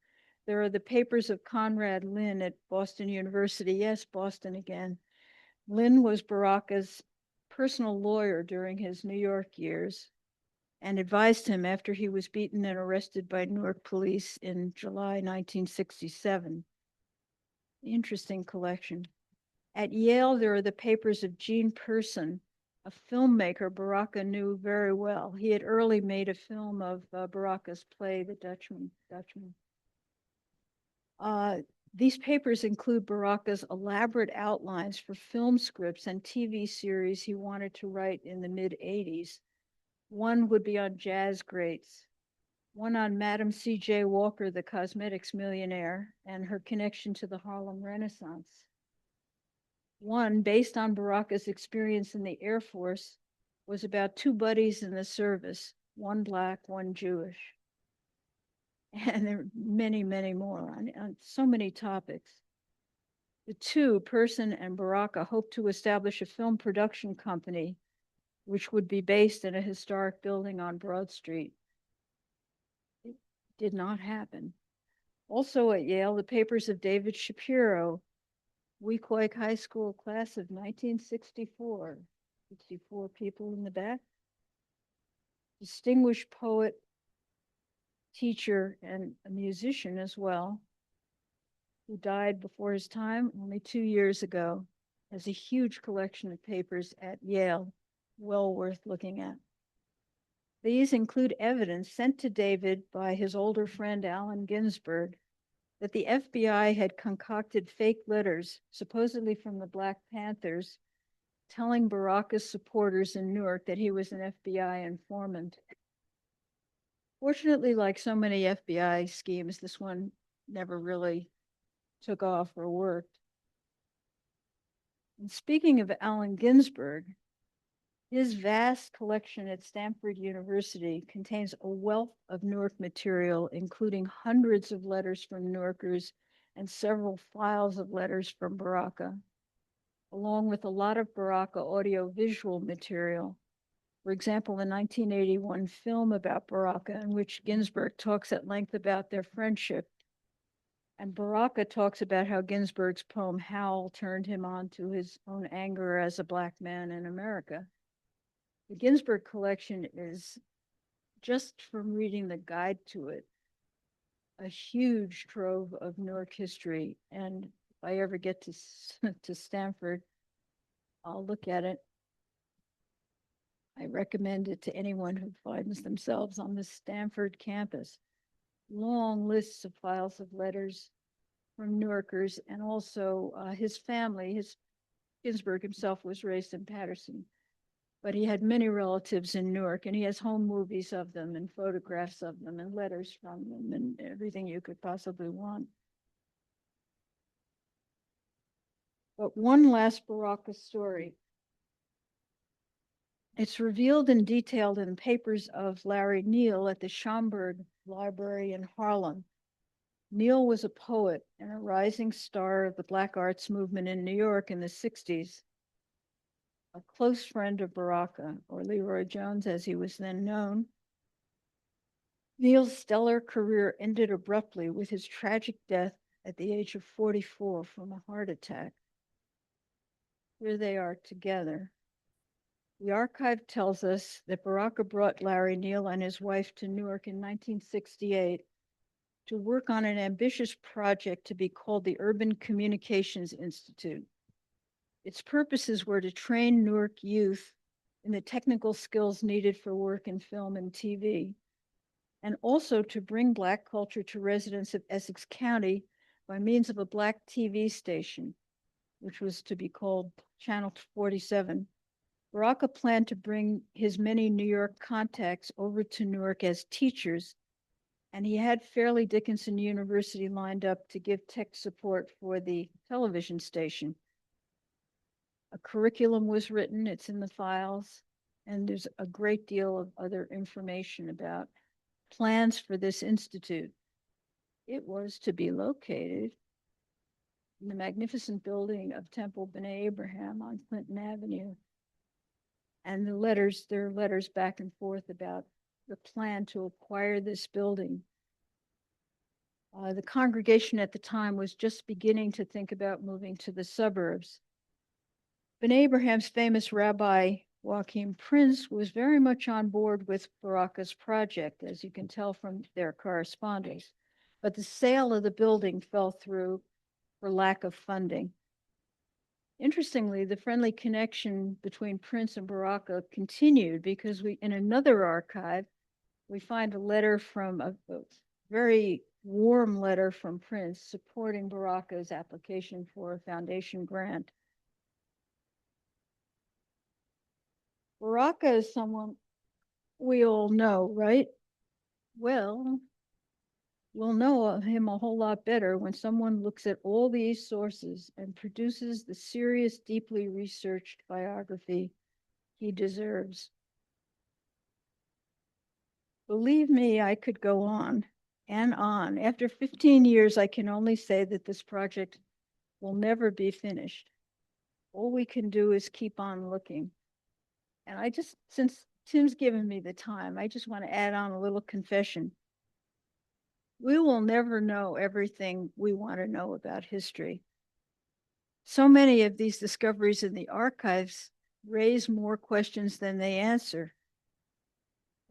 There are the papers of Conrad Lynn at Boston University. Yes, Boston again. Lynn was Baraka's personal lawyer during his New York years and advised him after he was beaten and arrested by Newark police in July 1967. Interesting collection. At Yale, there are the papers of Gene Person, a filmmaker Baraka knew very well. He had early made a film of Baraka's play, The Dutchman. These papers include Baraka's elaborate outlines for film scripts and TV series he wanted to write in the mid-80s. One would be on jazz greats, one on Madam C.J. Walker, the cosmetics millionaire, and her connection to the Harlem Renaissance. One, based on Baraka's experience in the Air Force, was about two buddies in the service, one Black, one Jewish. And there are many, many more on so many topics. The two, Person and Baraka, hoped to establish a film production company which would be based in a historic building on Broad Street. It did not happen. Also at Yale, the papers of David Shapiro, Weequahic High School class of 1964. 64 people in the back. Distinguished poet, teacher, and a musician as well, who died before his time only 2 years ago, has a huge collection of papers at Yale, well worth looking at. These include evidence sent to David by his older friend Allen Ginsberg that the FBI had concocted fake letters, supposedly from the Black Panthers, telling Baraka's supporters in Newark that he was an FBI informant. Fortunately, like so many FBI schemes, this one never really took off or worked. And speaking of Allen Ginsberg, his vast collection at Stanford University contains a wealth of Newark material, including hundreds of letters from Newarkers and several files of letters from Baraka, along with a lot of Baraka audio-visual material. For example, the 1981 film about Baraka, in which Ginsberg talks at length about their friendship. And Baraka talks about how Ginsberg's poem Howl turned him on to his own anger as a Black man in America. The Ginsberg collection is, just from reading the guide to it, a huge trove of Newark history. And if I ever get to Stanford, I'll look at it. I recommend it to anyone who finds themselves on the Stanford campus. Long lists of files of letters from Newarkers, and also his family. Ginsberg himself was raised in Patterson, but he had many relatives in Newark, and he has home movies of them and photographs of them and letters from them and everything you could possibly want. But one last Baraka story. It's revealed and detailed in papers of Larry Neal at the Schomburg Library in Harlem. Neal was a poet and a rising star of the Black arts movement in New York in the 60s, a close friend of Baraka, or Leroy Jones as he was then known. Neal's stellar career ended abruptly with his tragic death at the age of 44 from a heart attack. Here they are together. The archive tells us that Baraka brought Larry Neal and his wife to Newark in 1968 to work on an ambitious project to be called the Urban Communications Institute. Its purposes were to train Newark youth in the technical skills needed for work in film and TV, and also to bring Black culture to residents of Essex County by means of a black TV station, which was to be called Channel 47. Baraka planned to bring his many New York contacts over to Newark as teachers, and he had Fairleigh Dickinson University lined up to give tech support for the television station. A curriculum was written, it's in the files, and there's a great deal of other information about plans for this institute. It was to be located in the magnificent building of Temple B'nai Abraham on Clinton Avenue. And there are letters back and forth about the plan to acquire this building. The congregation at the time was just beginning to think about moving to the suburbs. B'nai Abraham's famous Rabbi Joachim Prince was very much on board with Baraka's project, as you can tell from their correspondence. But the sale of the building fell through for lack of funding. Interestingly, the friendly connection between Prince and Baraka continued because in another archive, we find a letter from a very warm letter from Prince supporting Baraka's application for a foundation grant. Baraka is someone we all know, right? Well, we'll know of him a whole lot better when someone looks at all these sources and produces the serious, deeply researched biography he deserves. Believe me, I could go on and on. After 15 years, I can only say that this project will never be finished. All we can do is keep on looking. And since Tim's given me the time, I just want to add on a little confession. We will never know everything we want to know about history. So many of these discoveries in the archives raise more questions than they answer.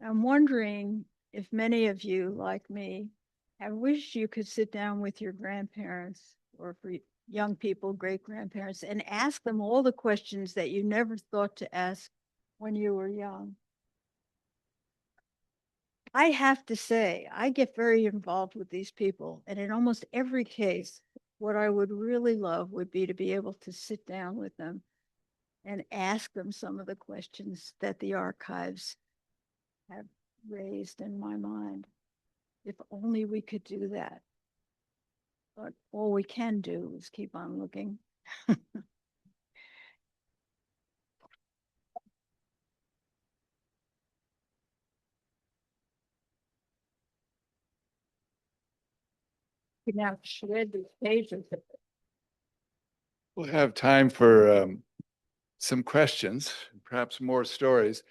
I'm wondering if many of you, like me, have wished you could sit down with your grandparents, or for young people, great-grandparents, and ask them all the questions that you never thought to ask when you were young. I have to say, I get very involved with these people, and in almost every case, what I would really love would be to be able to sit down with them and ask them some of the questions that the archives have raised in my mind. If only we could do that. But all we can do is keep on looking. We now shred these pages. We'll have time for some questions, perhaps more stories.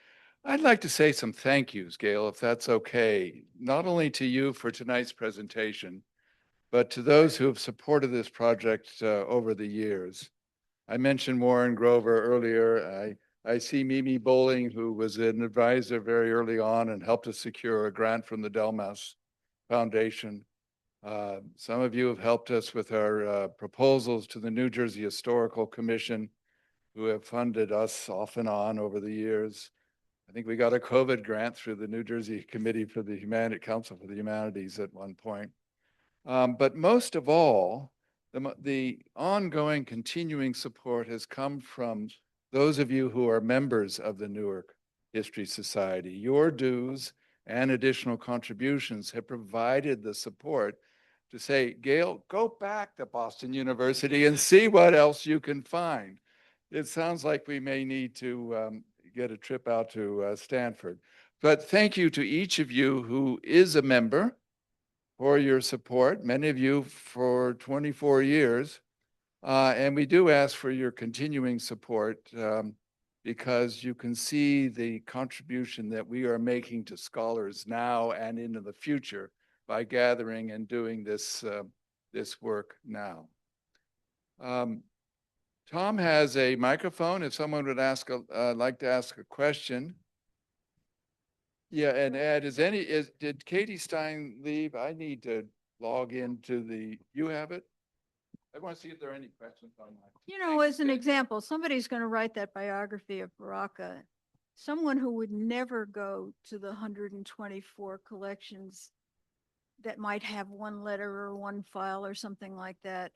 I'd like to say some thank yous, Gail, if that's okay, not only to you for tonight's presentation, but to those who have supported this project over the years. I mentioned Warren Grover earlier. I see Mimi Bowling, who was an advisor very early on and helped us secure a grant from the Delmas Foundation. Some of you have helped us with our proposals to the New Jersey Historical Commission, who have funded us off and on over the years. I think we got a COVID grant through the New Jersey Committee for the Council for the Humanities at one point. But most of all, the ongoing continuing support has come from those of you who are members of the Newark History Society. Your dues and additional contributions have provided the support to say, Gail, go back to Boston University and see what else you can find. It sounds like we may need to get a trip out to Stanford. But thank you to each of you who is a member for your support, many of you for 24 years. And we do ask for your continuing support because you can see the contribution that we are making to scholars now and into the future by gathering and doing this, this work now. Tom has a microphone if someone would like to ask a question. Yeah, and Ed, did Katie Stein leave? I need to log into you have it? I want to see if there are any questions online. You know, as an example, somebody's going to write that biography of Baraka. Someone who would never go to the 124 collections that might have one letter or one file or something like that.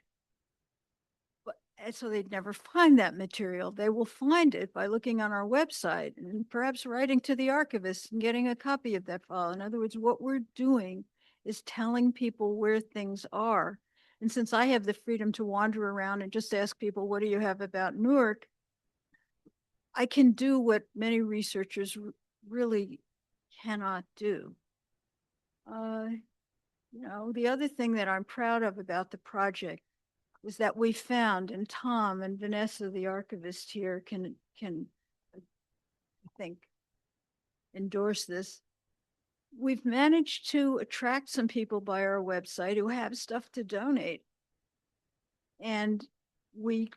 But and so they'd never find that material. They will find it by looking on our website and perhaps writing to the archivist and getting a copy of that file. In other words, what we're doing is telling people where things are. And since I have the freedom to wander around and just ask people, what do you have about Newark? I can do what many researchers really cannot do. You know, the other thing that I'm proud of about the project is that we found, and Tom and Vanessa, the archivist here, can I think endorse this. We've managed to attract some people by our website who have stuff to donate. And we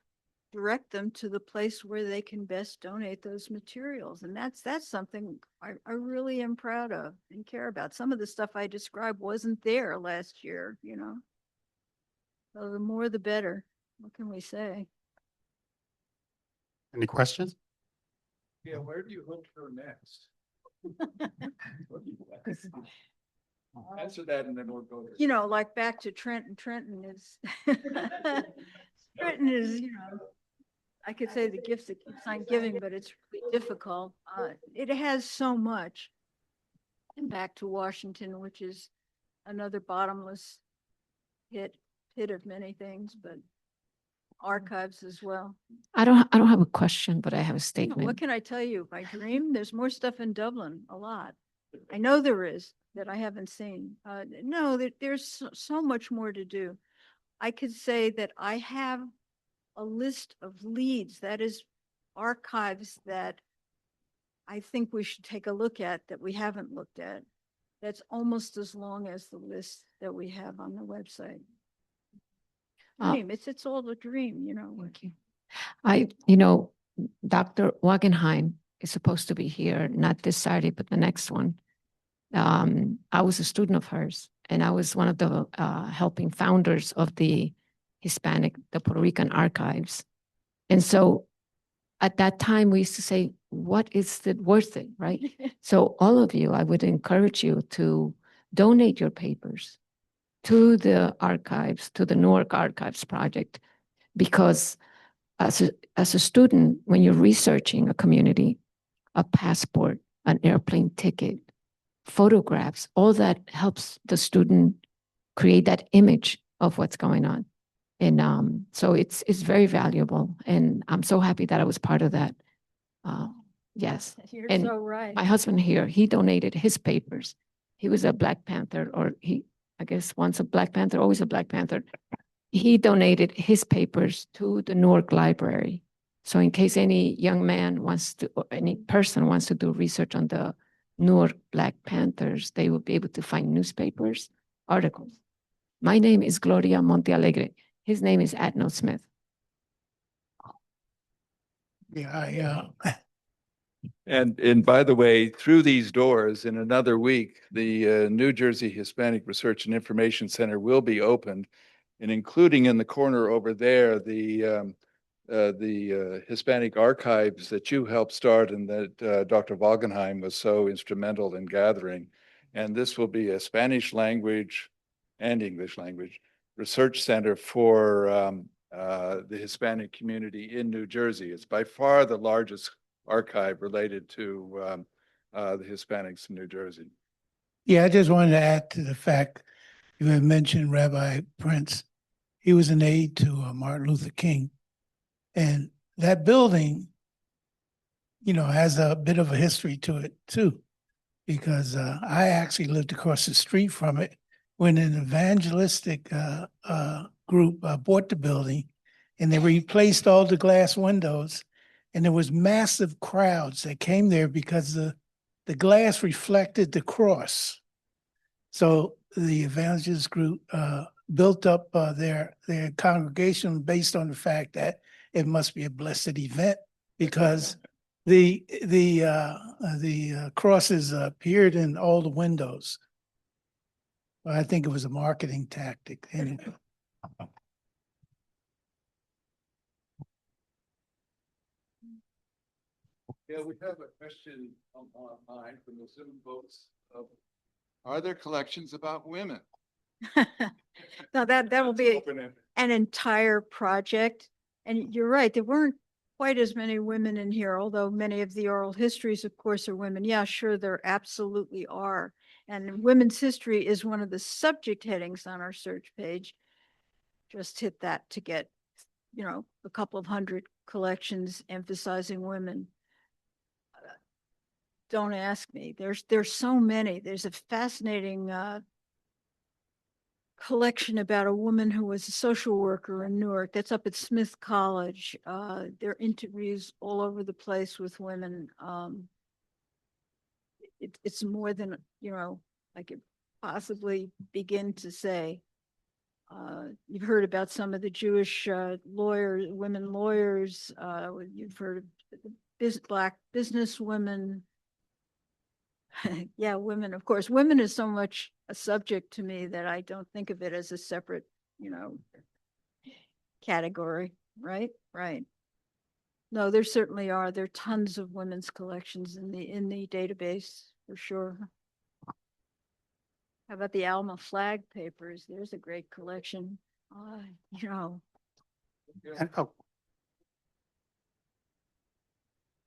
direct them to the place where they can best donate those materials. And that's something I really am proud of and care about. Some of the stuff I described wasn't there last year, you know. So the more the better. What can we say? Any questions? Yeah, where do you hope to go next? Answer that and then we'll go there. You know, like back to Trenton. Trenton is Trenton is, you know, I could say the gifts that keeps on giving, but it's really difficult. It has so much. And back to Washington, which is another bottomless pit of many things, but archives as well. I don't have a question, but I have a What statement. can I tell you? My dream, there's more stuff in Dublin, a lot. I know there is that I haven't seen. No, there's so much more to do. I could say that I have a list of leads, that is archives that I think we should take a look at that we haven't looked at. That's almost as long as the list that we have on the website. Dream, it's all a dream, you know. Thank you. Dr. Wagenheim is supposed to be here, not this Saturday, but the next one. I was a student of hers, and I was one of the helping founders of the Puerto Rican archives. And so at that time, we used to say, what is it worth it, right? So all of you, I would encourage you to donate your papers to the archives, to the Newark Archives Project, because as a student, when you're researching a community, a passport, an airplane ticket, photographs, all that helps the student create that image of what's going on. And so it's very valuable. And I'm so happy that I was part of that. Yes. You're And so right. my husband here, he donated his papers. He was a Black Panther, or I guess once a Black Panther, always a Black Panther. He donated his papers to the Newark Library. So in case any young man wants to, or any person wants to do research on the Newark Black Panthers, they will be able to find newspapers, articles. My name is Gloria Montealegre. His name is Adno Smith. Yeah, And by the way, through these doors in another week, the New Jersey Hispanic Research and Information Center will be opened, and including in the corner over there, the Hispanic archives that you helped start and that Dr. Wagenheim was so instrumental in gathering. And this will be a Spanish language and English language research center for the Hispanic community in New Jersey. It's by far the largest archive related to the Hispanics in New Jersey. I just wanted to add to the fact you had mentioned Rabbi Prince. He was an aide to Martin Luther King. And that building, has a bit of a history to it too, because I actually lived across the street from it when an evangelistic group bought the building, and they replaced all the glass windows, and there was massive crowds that came there because the glass reflected the cross. So the evangelist group built up their congregation based on the fact that it must be a blessed event, because the crosses appeared in all the windows. Well, I think it was a marketing tactic. Anyway. Yeah, we have a question online from the Zoom folks. Are there collections about women? No, that will be an entire project. And you're right, there weren't quite as many women in here, although many of the oral histories, of course, are women. Yeah, sure, there absolutely are. And women's history is one of the subject headings on our search page. Just hit that to get, a couple of hundred collections emphasizing women. Don't ask me. There's so many. There's a fascinating collection about a woman who was a social worker in Newark. That's up at Smith College. There are interviews all over the place with women. It's more than, I could possibly begin to say. You've heard about some of the Jewish lawyers, women lawyers. You've heard of Black business women. Yeah, women, of course. Women is so much a subject to me that I don't think of it as a separate, category, right? Right. No, there certainly are. There are tons of women's collections in the database for sure. How about the Alma flag papers? There's a great collection. And-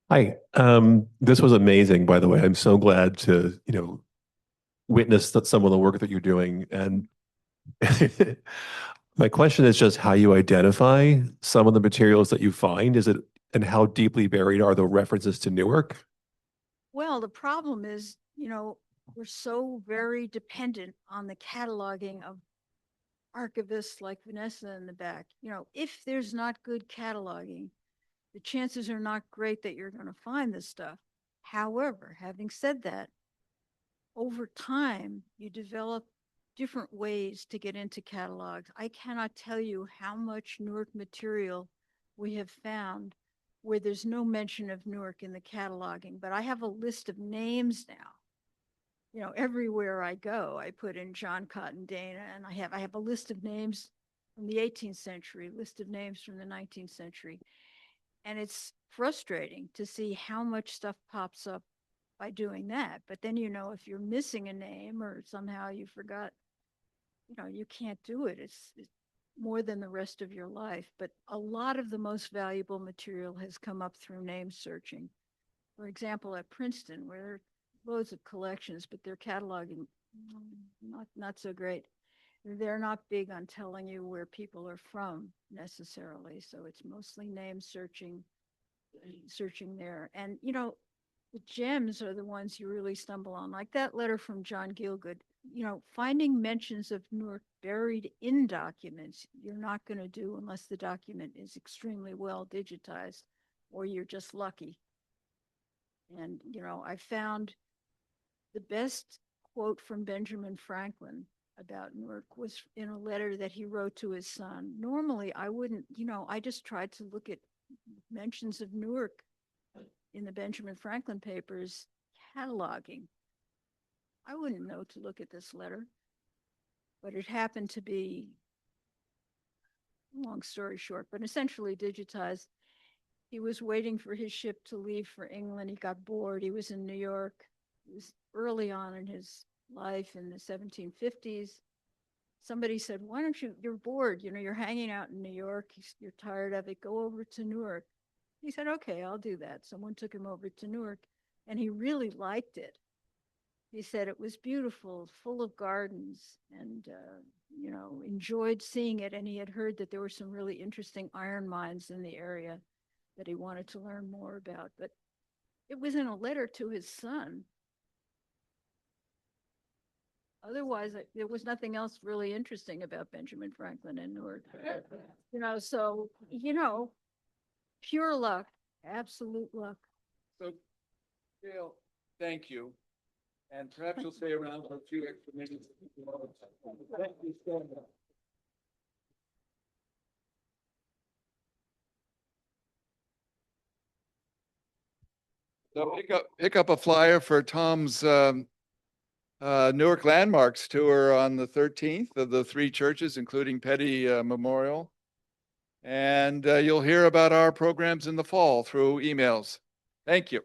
Hi, this was amazing, by the way. I'm so glad to, witness some of the work that you're doing. And my question is just how you identify some of the materials that you find. And how deeply buried are the references to Newark? Well, the problem is, we're so very dependent on the cataloging of archivists like Vanessa in the back. If there's not good cataloging, the chances are not great that you're going to find this stuff. However, having said that, over time, you develop different ways to get into catalogs. I cannot tell you how much Newark material we have found where there's no mention of Newark in the cataloging, but I have a list of names now. Everywhere I go, I put in John Cotton Dana, and I have a list of names from the 18th century, list of names from the 19th century. And it's frustrating to see how much stuff pops up by doing that. But then, if you're missing a name or somehow you forgot, you can't do it. It's more than the rest of your life. But a lot of the most valuable material has come up through name searching. For example, at Princeton, where there are loads of collections, but their cataloging, not so great. They're not big on telling you where people are from necessarily. So it's mostly name searching there. And, the gems are the ones you really stumble on, like that letter from John Gielgud. Finding mentions of Newark buried in documents, you're not going to do unless the document is extremely well digitized, or you're just lucky. And, I found the best quote from Benjamin Franklin about Newark was in a letter that he wrote to his son. Normally, I wouldn't, I just tried to look at mentions of Newark in the Benjamin Franklin papers cataloging. I wouldn't know to look at this letter, but it happened to be, long story short, but essentially digitized. He was waiting for his ship to leave for England. He got bored. He was in New York. It was early on in his life in the 1750s. Somebody said, why don't you're bored, you're hanging out in New York, you're tired of it, go over to Newark. He said, okay, I'll do that. Someone took him over to Newark, and he really liked it. He said it was beautiful, full of gardens, and, enjoyed seeing it. And he had heard that there were some really interesting iron mines in the area that he wanted to learn more about. But it was in a letter to his son. Otherwise, there was nothing else really interesting about Benjamin Franklin and Newark. So, pure luck, absolute luck. So, Gail, thank you. And perhaps you'll stay around for a few extra minutes. Thank you so much. So pick up a flyer for Tom's Newark Landmarks Tour on the 13th of the 3 churches, including Petty Memorial. And you'll hear about our programs in the fall through emails. Thank you.